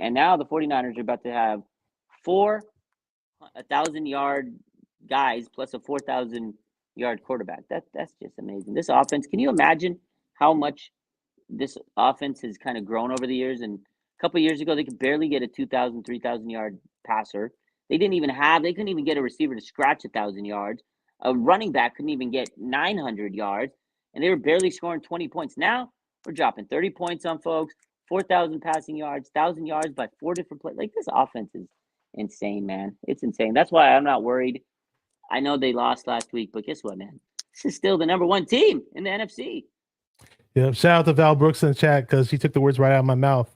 And now the 49ers are about to have 4 1,000-yard guys plus a 4,000-yard quarterback. That's just amazing. This offense, can you imagine how much this offense has kind of grown over the years? And a couple of years ago, they could barely get a 2,000, 3,000-yard passer. They couldn't even get a receiver to scratch 1,000 yards. A running back couldn't even get 900 yards, and they were barely scoring 20 points. Now we're dropping 30 points on folks, 4,000 passing yards, 1,000 yards by 4 different plays. Like this offense is insane, man. It's insane. That's why I'm not worried. I know they lost last week, but guess what, man? this is still the number one team in the NFC. Yeah, shout out to Val Brooks in the chat because she took the words right out of my mouth.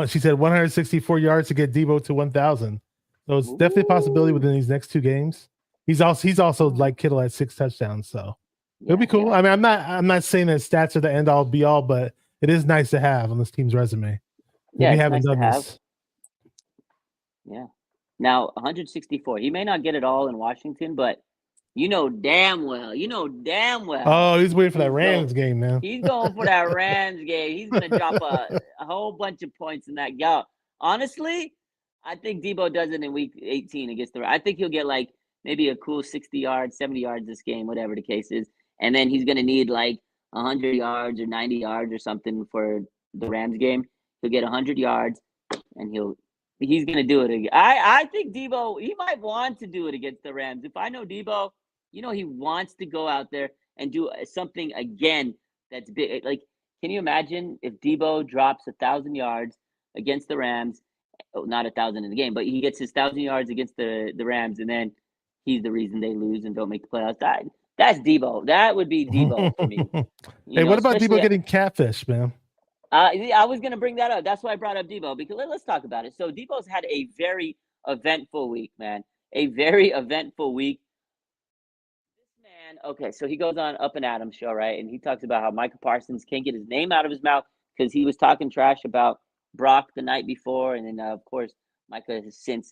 She said 164 yards to get Debo to 1,000. So it's definitely a possibility within these next two games. He's also like Kittle at 6 touchdowns, so it'll be cool. Yeah. I mean, I'm not saying that stats are the end all be all, but it is nice to have on this team's resume. Yeah, we haven't done this. Yeah. Now 164. He may not get it all in Washington, but you know damn well. Oh, he's waiting for that Rams game, man. He's going for that Rams game. He's going to drop a whole bunch of points in that. Yo, honestly, I think Debo does it in week 18 against the. I think he'll get like maybe a cool 60 yards, 70 yards this game, whatever the case is, and then he's going to need like 100 yards or 90 yards or something for the Rams game. He'll get 100 yards, and he's going to do it again. I think Debo, he might want to do it against the Rams. If I know Debo, you know, he wants to go out there and do something again that's big. Like, can you imagine if Debo drops 1,000 yards against the Rams? Oh, not 1,000 in the game, but he gets his 1,000 yards against the Rams, and then he's the reason they lose and don't make the playoffs. That's Debo. That would be Debo for me. Hey, what about Debo getting catfish, man? I was going to bring that up. That's why I brought up Debo, because let's talk about it. So Debo's had a very eventful week, man. A very eventful week. This man, okay, so he goes on Up and Adams show, right? And he talks about how Micah Parsons can't get his name out of his mouth because he was talking trash about Brock the night before. And then, of course, Micah has since,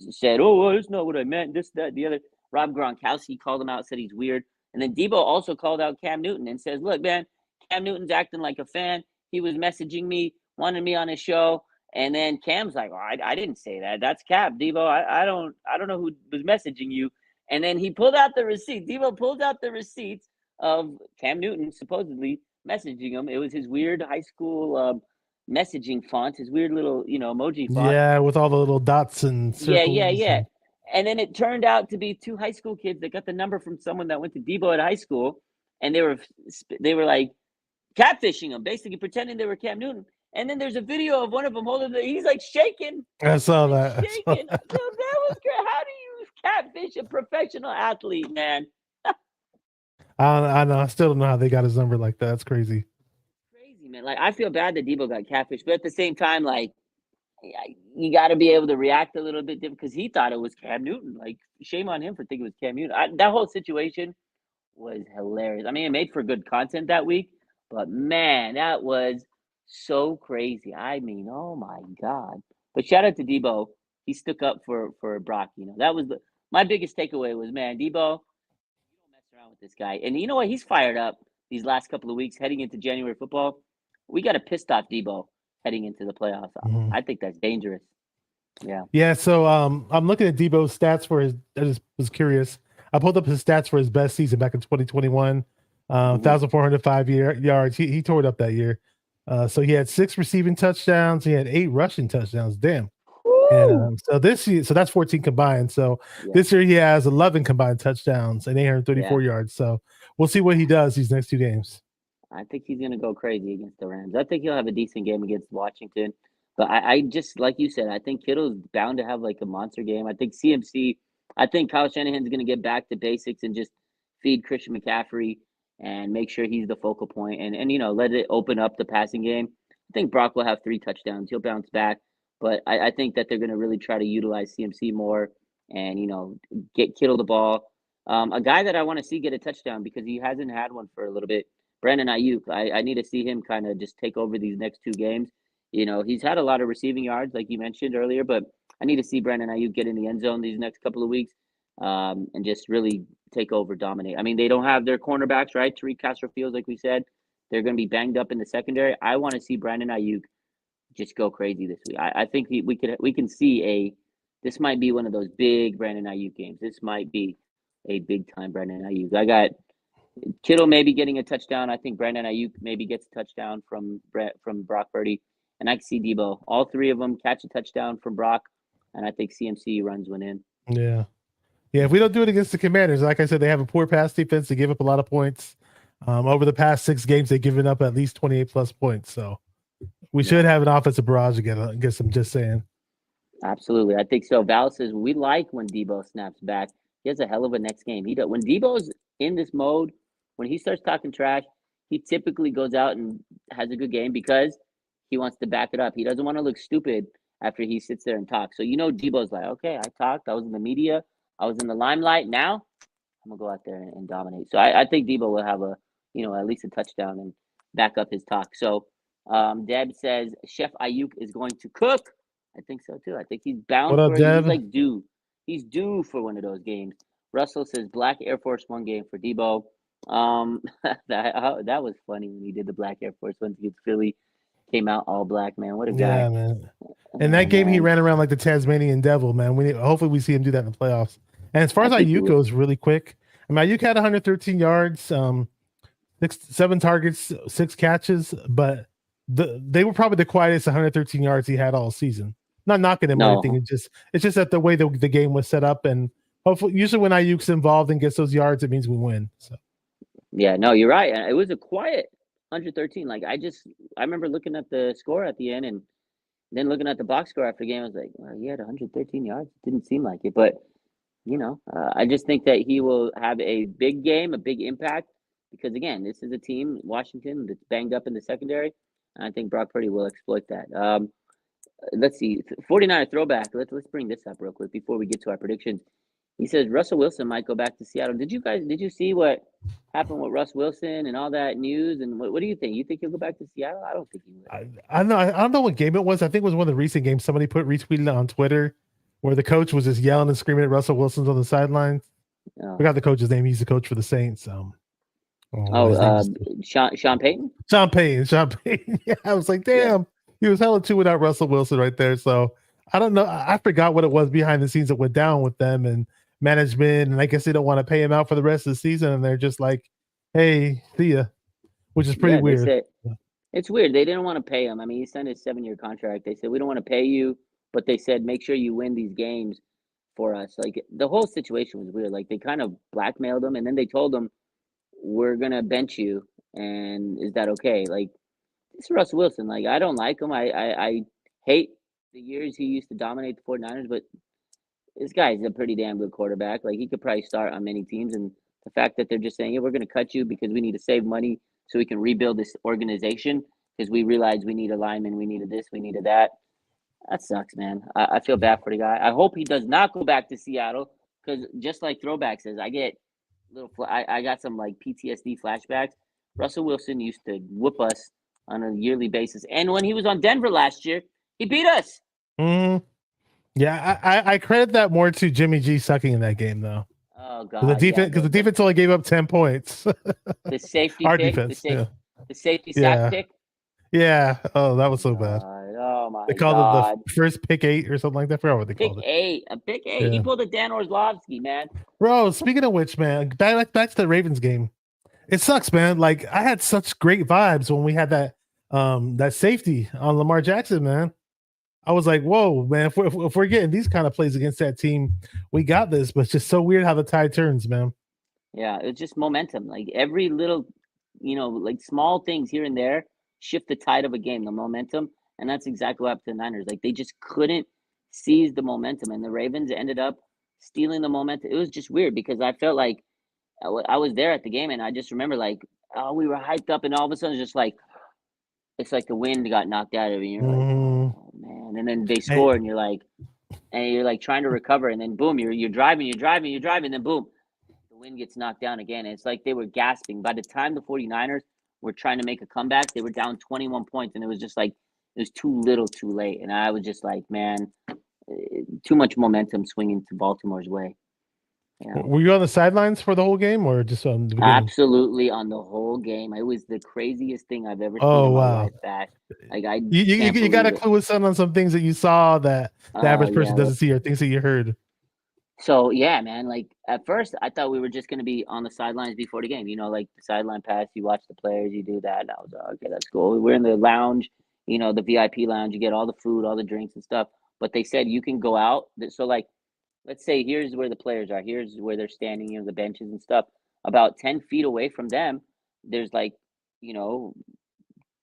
said, oh, well, that's not what I meant, this, that, the other. Rob Gronkowski called him out, said he's weird. And then Debo also called out Cam Newton and says, look, man, Cam Newton's acting like a fan. He was messaging me, wanted me on his show, and then Cam's like, "Oh, I didn't say that. That's Cap, Debo. I don't know who was messaging you." And then he pulled out the receipt. Debo pulled out the receipts of Cam Newton supposedly messaging him. It was his weird high school messaging font, his weird little emoji font. Yeah, with all the little dots and circles. Yeah. And then it turned out to be two high school kids that got the number from someone that went to Debo at high school, and they were like catfishing him, basically pretending they were Cam Newton. And then there's a video of one of them holding he's like shaking. I saw that. Shaking. That was great. How do you catfish a professional athlete, man? I know. I still don't know how they got his number like that. That's crazy. Crazy, man. Like, I feel bad that Debo got catfished, but at the same time, like, you got to be able to react a little bit different because he thought it was Cam Newton. Like, shame on him for thinking it was Cam Newton. That whole situation was hilarious. I mean, it made for good content that week. But man, that was so crazy. I mean, oh my God. But shout out to Debo. He stuck up for Brock. That was my biggest takeaway was, man, Debo, you don't mess around with this guy. And you know what? He's fired up these last couple of weeks heading into January football. We got a pissed off Debo heading into the playoffs. I think that's dangerous. Yeah. Yeah. So I'm looking at Debo's stats for his. I just was curious. I pulled up his stats for his best season back in 2021. 1,405 yards. He tore it up that year. So he had 6 receiving touchdowns. He had 8 rushing touchdowns. Damn. And, so this year, so that's 14 combined. So this year he has 11 combined touchdowns and 834 yards. So we'll see what he does these next 2 games. I think he's going to go crazy against the Rams. I think he'll have a decent game against Washington. But I just, like you said, I think Kittle's bound to have like a monster game. I think Kyle Shanahan's going to get back to basics and just feed Christian McCaffrey and make sure he's the focal point and let it open up the passing game. I think Brock will have 3 touchdowns. He'll bounce back. But I think that they're going to really try to utilize CMC more and, get Kittle the ball. A guy that I want to see get a touchdown because he hasn't had one for a little bit, Brandon Ayuk. I need to see him kind of just take over these next 2 games. He's had a lot of receiving yards, like you mentioned earlier, but I need to see Brandon Ayuk get in the end zone these next couple of weeks and just really take over, dominate. I mean, they don't have their cornerbacks, right? Tariq Castro-Fields, like we said, they're going to be banged up in the secondary. I want to see Brandon Ayuk just go crazy this week. I think we can see this might be one of those big Brandon Ayuk games. This might be a big time Brandon Ayuk. I got Kittle maybe getting a touchdown. I think Brandon Ayuk maybe gets a touchdown from Brock Purdy, and I can see Debo. All 3 of them catch a touchdown from Brock, and I think CMC runs one in. Yeah. Yeah, if we don't do it against the Commanders, like I said, they have a poor pass defense. They give up a lot of points. Over the past 6 games, they've given up at least 28+ points. So we should have an offensive barrage again. I guess I'm just saying. Absolutely. I think so. Val says, we like when Debo snaps back. he has a hell of a next game. He does. When Debo's in this mode, when he starts talking trash, he typically goes out and has a good game because he wants to back it up. He doesn't want to look stupid after he sits there and talks. So Debo's like, okay, I talked. I was in the media. I was in the limelight. Now I'm gonna go out there and dominate. So I think Debo will have at least a touchdown and back up his talk. So Deb says Chef Ayuk is going to cook. I think so too. I think he's bound What up, for it. He's Deb? like due. He's due for one of those games. Russell says Black Air Force One game for Debo. That was funny when he did the Black Air Force One against Philly. Came out all black, man. What a guy. Yeah, man. In Oh that game, he man. ran around like the Tasmanian devil, man. Hopefully we see him do that in the playoffs. And as far I as think he Ayuk will. goes, really quick. I mean, Ayuk had 113 yards, 7 targets, 6 catches, but they were probably the quietest 113 yards he had all season. Not knocking him or anything. No. It's just that the way the game was set up, and hopefully, usually when Ayuk's involved and gets those yards, it means we win. So Yeah, no, you're right. It was a quiet 113. Like I remember looking at the score at the end and then looking at the box score after the game. I was like, well, he had 113 yards. Didn't seem like it, but I just think that he will have a big game, a big impact, because again, this is a team, Washington, that's banged up in the secondary, and I think Brock Purdy will exploit that. Let's see, 49er throwback. Let's bring this up real quick before we get to our predictions. He says Russell Wilson might go back to Seattle. Did you see what happened with Russ Wilson and all that news? And what do you think? You think he'll go back to Seattle? I don't think he will. I don't know what game it was. I think it was one of the recent games. Somebody retweeted it on Twitter where the coach was just yelling and screaming at Russell Wilson's on the sidelines. Oh. Forgot the coach's name. He's the coach for the Saints. Sean Payton? Sean Payton. Yeah, I was like, damn, he was hella two without Russell Wilson right there. So I don't know. I forgot what it was behind the scenes that went down with them and management. And I guess they don't want to pay him out for the rest of the season. And they're just like, hey, see ya, which is pretty weird. They said, it's weird. They didn't want to pay him. I mean, he signed a 7-year contract. They said, we don't want to pay you, but they said, make sure you win these games for us. Like the whole situation was weird. Like they kind of blackmailed him and then they told him, we're going to bench you. And is that okay? Like it's Russ Wilson. Like I don't like him. I hate the years he used to dominate the 49ers, but this guy's a pretty damn good quarterback. Like he could probably start on many teams. And the fact that they're just saying, yeah, we're going to cut you because we need to save money so we can rebuild this organization because we realize we need a lineman, we needed this, we needed that. That sucks, man. I feel bad for the guy. I hope he does not go back to Seattle because just like Throwback says, I get I got some like PTSD flashbacks. Russell Wilson used to whoop us on a yearly basis, and when he was on Denver last year, he beat us. Mm-hmm. Yeah, I credit that more to Jimmy G sucking in that game though. Oh god, the defense only gave up 10 points. The safety Our pick, defense, the safety sack pick. Yeah. Oh, that was so bad. Oh my god. They called it the first pick 8 or something like that. I forgot what they called it. A pick 8. Yeah. He pulled a Dan Orlovsky, man. Bro, speaking of which, man, back to the Ravens game. It sucks, man. Like I had such great vibes when we had that safety on Lamar Jackson, man. I was like, whoa, man, if we're getting these kind of plays against that team, we got this. But it's just so weird how the tide turns, man. Yeah, it's just momentum. Like every little, like small things here and there shift the tide of a game, the momentum. And that's exactly what happened to the Niners. Like they just couldn't seize the momentum. And the Ravens ended up stealing the momentum. It was just weird because I felt like I was there at the game and I just remember like, oh, we were hyped up and all of a sudden it's like the wind got knocked out of you. You're like, oh man. And then they score and you're like trying to recover. And then boom, you're driving, and then boom, the wind gets knocked down again. And it's like they were gasping. By the time the 49ers were trying to make a comeback, they were down 21 points. And it was just like, it was too little too late. And I was just like, man, too much momentum swinging to Baltimore's way. Yeah. Were you on the sidelines for the whole game or just on the beginning? Absolutely on the whole game. It was the craziest thing I've ever seen in my life back. Like you got to clue us in on some things that you saw that the average person doesn't see or things that you heard. So yeah, man, like at first I thought we were just gonna be on the sidelines before the game, like the sideline pass, you watch the players, you do that. And I was like, okay, that's cool. We're in the lounge, the VIP lounge, you get all the food, all the drinks and stuff. But they said you can go out. So like let's say here's where the players are, here's where they're standing, the benches and stuff. About 10 feet away from them, there's like,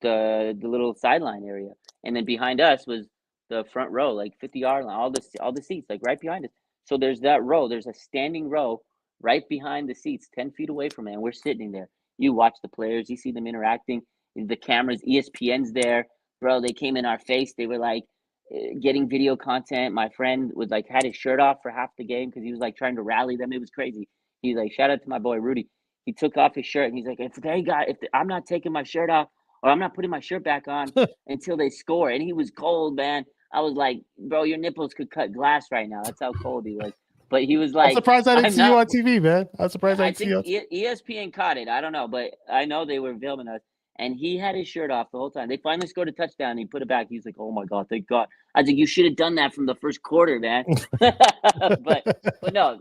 the little sideline area. And then behind us was the front row, like 50-yard line, all the seats, like right behind us. So there's that row. There's a standing row right behind the seats, 10 feet away from it, and we're sitting there. You watch the players, you see them interacting. The cameras, ESPN's there, bro. They came in our face. They were like getting video content. My friend was like had his shirt off for half the game because he was like trying to rally them. It was crazy. He's like, shout out to my boy Rudy. He took off his shirt and he's like, I'm not taking my shirt off or I'm not putting my shirt back on until they score. And he was cold, man. I was like, bro, your nipples could cut glass right now. That's how cold he was. But he was like, I'm surprised I didn't I'm see you not. on TV, man. I'm surprised I I didn't see you. think ESPN caught it. I don't know, but I know they were filming us. And he had his shirt off the whole time. They finally scored a touchdown. And he put it back. He's like, "Oh my god, thank God!" I was like, "You should have done that from the first quarter, man." but no.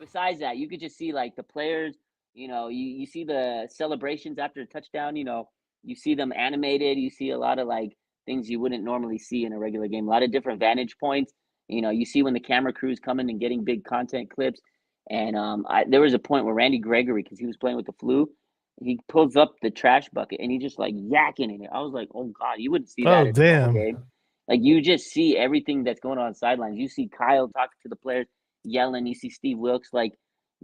Besides that, you could just see like the players. You see the celebrations after a touchdown. You see them animated. You see a lot of like things you wouldn't normally see in a regular game. A lot of different vantage points. You see when the camera crew's coming and getting big content clips. And there was a point where Randy Gregory, because he was playing with the flu, he pulls up the trash bucket and he just like yakking in it. I was like, oh God, you wouldn't see that Oh, in a normal damn. game. Like you just see everything that's going on sidelines. You see Kyle talking to the players, yelling. You see Steve Wilkes like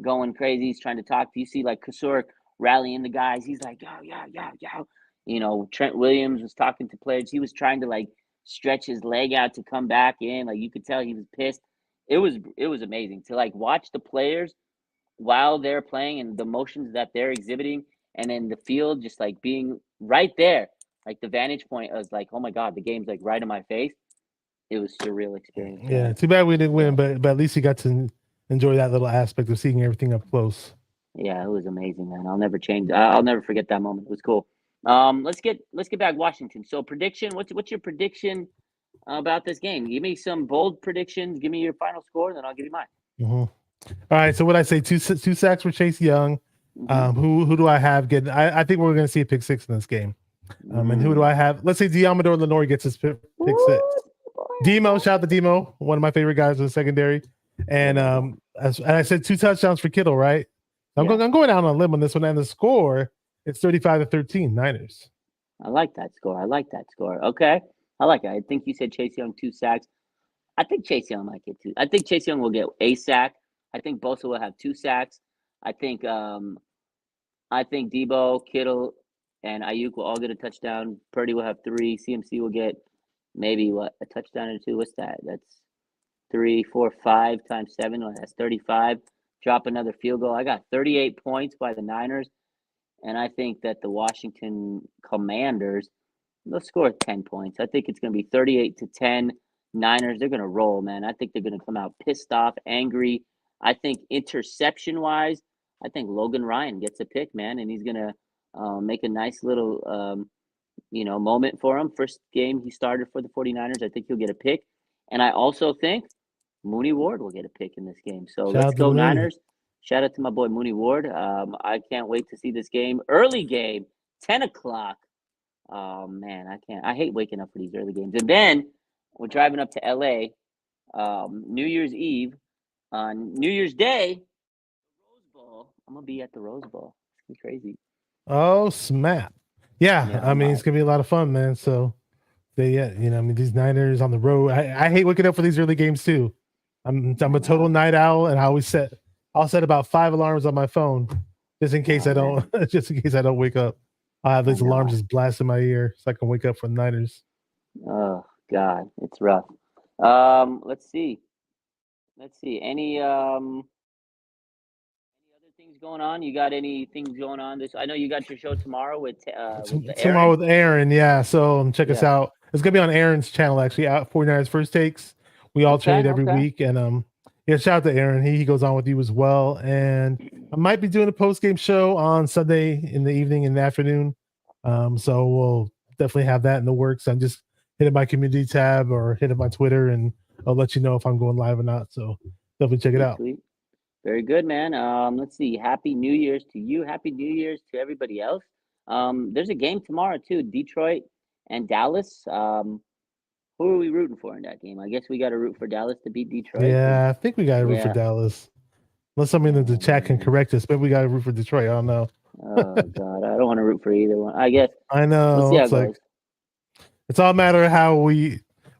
going crazy. He's trying to talk. You see like Kasur rallying the guys. He's like, yo, yo, yo, yo. Trent Williams was talking to players. He was trying to like stretch his leg out to come back in. Like you could tell he was pissed. It was amazing to like watch the players while they're playing and the motions that they're exhibiting, and then the field just like being right there, like the vantage point was like, oh my God, the game's like right in my face. It was a surreal experience, Yeah, man. too bad we didn't win, Yeah. but at least you got to enjoy that little aspect of seeing everything up close. Yeah, it was amazing, man. I'll never change. I'll never forget that moment. It was cool. Let's get back Washington. So prediction. What's your prediction about this game? Give me some bold predictions. Give me your final score, and then I'll give you mine. Mm-hmm. All right, so what I say, two sacks for Chase Young. Mm-hmm. Who do I have getting? I think we're going to see a pick six in this game. And who do I have? Let's say Diamador Lenore gets his pick six. Demo, shout out to Demo, one of my favorite guys in the secondary. And I said 2 touchdowns for Kittle, right? I'm going out on a limb on this one, and the score it's 35-13 Niners. I like that score. Okay, I like it. I think you said Chase Young 2 sacks. I think Chase Young might get 2. I think Chase Young will get a sack. I think Bosa will have 2 sacks. I think Debo, Kittle, and Ayuk will all get a touchdown. Purdy will have 3. CMC will get maybe a touchdown or 2. What's that? That's 3, 4, 5 times 7. Well, that's 35. Drop another field goal. I got 38 points by the Niners, and I think that the Washington Commanders they'll score 10 points. I think it's going to be 38-10. Niners, they're going to roll, man. I think they're going to come out pissed off, angry. I think interception-wise, I think Logan Ryan gets a pick, man, and he's going to make a nice little, moment for him. First game he started for the 49ers. I think he'll get a pick. And I also think Mooney Ward will get a pick in this game. So let's go Niners. Shout out to my boy Mooney Ward. I can't wait to see this game. Early game, 10 o'clock. Oh, man, I can't. I hate waking up for these early games. And then we're driving up to L.A. New Year's Eve. On New Year's Day, Rose Bowl. I'm going to be at the Rose Bowl. It's going to be crazy. Oh, snap. Yeah, I mean, it's going to be a lot of fun, man. So, these Niners on the road. I hate waking up for these early games, too. I'm a total night owl, and I'll set about 5 alarms on my phone just in case I don't wake up. I have these alarms just blast in my ear so I can wake up for the Niners. Oh God, it's rough. Let's see. Any other things going on? You got any things going on? I know you got your show tomorrow with tomorrow with Aaron. Yeah, so check us out. It's gonna be on Aaron's channel actually. 49ers First Takes. We alternate every week, and shout out to Aaron. He goes on with you as well, and I might be doing a post game show on Sunday in the evening and the afternoon. So we'll definitely have that in the works. I'm just hitting my community tab or hitting my Twitter, and I'll let you know if I'm going live or not. So definitely check it out. Sweet. Very good, man. Let's see. Happy New Year's to you. Happy New Year's to everybody else. There's a game tomorrow too. Detroit and Dallas. Who are we rooting for in that game? I guess we got to root for Dallas to beat Detroit. Yeah, I think we got to root for Dallas. Unless somebody in the chat can correct us, but we got to root for Detroit. I don't know. Oh God, I don't want to root for either one. I guess. I know. We'll see how it goes. It's all a matter of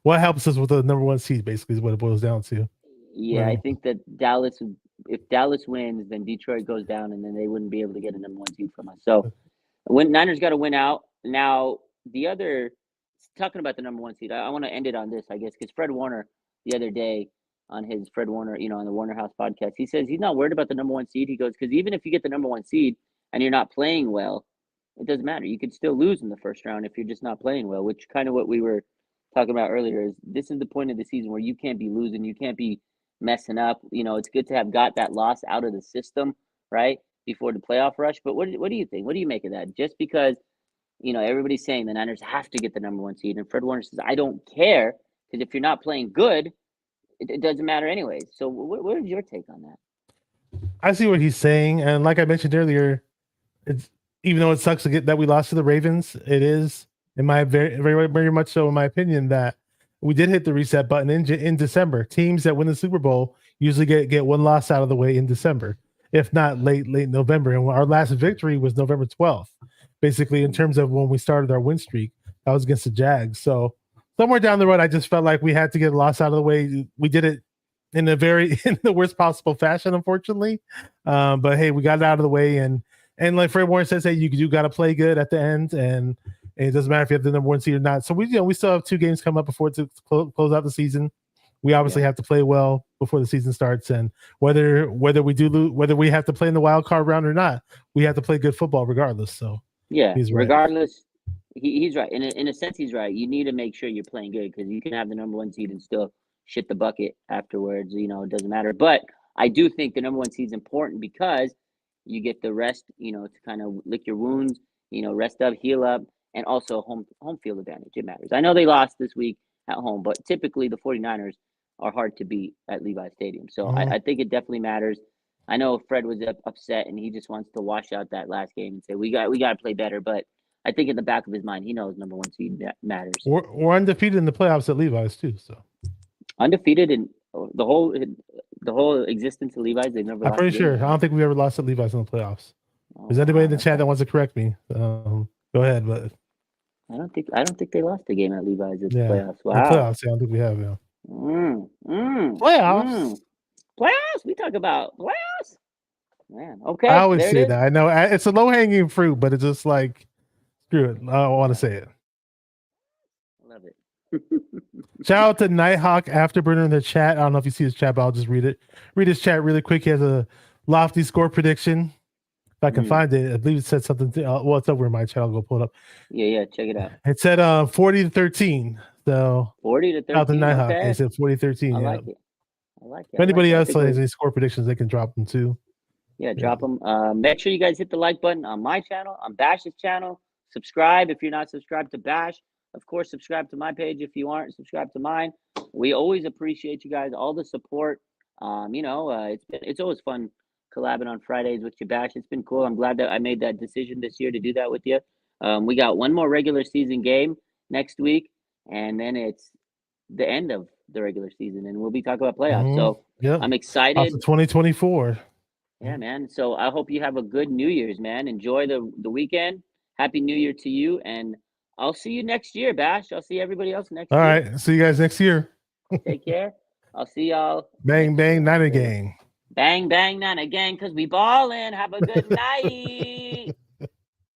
what helps us with the number 1 seed. Basically, is what it boils down to. Yeah, I think that if Dallas wins, then Detroit goes down, and then they wouldn't be able to get a number one seed from us. So, Niners got to win out. Now, the other talking about the number one seed, I want to end it on this, I guess, because Fred Warner the other day on his Fred Warner, on the Warner House podcast, he says he's not worried about the number one seed. He goes, because even if you get the number one seed and you're not playing well, it doesn't matter. You could still lose in the first round if you're just not playing well, which kind of what we were talking about earlier is this is the point of the season where you can't be losing, you can't be messing up. It's good to have got that loss out of the system, right? Before the playoff rush. But what do you think? What do you make of that? Just because, everybody's saying the Niners have to get the number one seed, and Fred Warner says, I don't care, because if you're not playing good, it doesn't matter anyways. So what is your take on that? I see what he's saying, and like I mentioned earlier, it's even though it sucks to get that we lost to the Ravens, it is in my very much so in my opinion that we did hit the reset button in December. Teams that win the Super Bowl usually get one loss out of the way in December, if not late November. And our last victory was November 12th, basically in terms of when we started our win streak. That was against the Jags. So somewhere down the road, I just felt like we had to get a loss out of the way. We did it in the worst possible fashion, unfortunately. But hey, we got it out of the way, and like Fred Warner says, hey, you got to play good at the end, and it doesn't matter if you have the number one seed or not. So we still have 2 games come up before to close out the season. We obviously have to play well before the season starts, and whether we do lose, whether we have to play in the wild card round or not, we have to play good football regardless. So he's right. Regardless, he's right. In a sense, he's right. You need to make sure you're playing good, because you can have the number one seed and still shit the bucket afterwards. It doesn't matter. But I do think the number one seed is important because you get the rest, to kind of lick your wounds, rest up, heal up, and also home field advantage. It matters. I know they lost this week at home, but typically the 49ers are hard to beat at Levi Stadium. So I think it definitely matters. I know Fred was upset, and he just wants to wash out that last game and say we got to play better. But I think in the back of his mind, he knows number one seed matters. We're undefeated in the playoffs at Levi's too. So undefeated in the whole existence of Levi's. They've never. I'm pretty sure. I don't think we ever lost at Levi's in the playoffs. Is anybody in the chat that wants to correct me? Go ahead, but I don't think they lost a game at Levi's in the playoffs. Wow, playoffs. I don't think we have. Yeah. Playoffs. Playoffs. We talk about playoffs. Man, okay. I always say that. I know it's a low hanging fruit, but it's just like screw it. I don't want to say it. I love it. Shout out to Nighthawk Afterburner in the chat. I don't know if you see his chat, but I'll just read it. Read his chat really quick. He has a lofty score prediction. If I can find it, I believe it said something. Well, it's over in my chat. I'll go pull it up. Yeah, check it out. It said 40-13. So 40-13. Out to Nighthawk. Okay. It said 40-13. I yeah. like it. If anybody else has any score predictions, they can drop them too. Yeah, drop them. Make sure you guys hit the like button on my channel, on Bash's channel. Subscribe if you're not subscribed to Bash. Of course, subscribe to my page if you aren't. Subscribe to mine. We always appreciate you guys, all the support. It's always fun collabing on Fridays with you, Bash. It's been cool. I'm glad that I made that decision this year to do that with you. We got one more regular season game next week, and then it's the end of the regular season, and we'll be talking about playoffs. So I'm excited. 2024. Yeah, man. So I hope you have a good New Year's, man. Enjoy the weekend. Happy New Year to you, and I'll see you next year, Bash. I'll see everybody else next year. All right. See you guys next year. Take care. I'll see y'all. Bang, bang, Niner gang. Bang, bang, Niner gang, because we ballin'. Have a good night.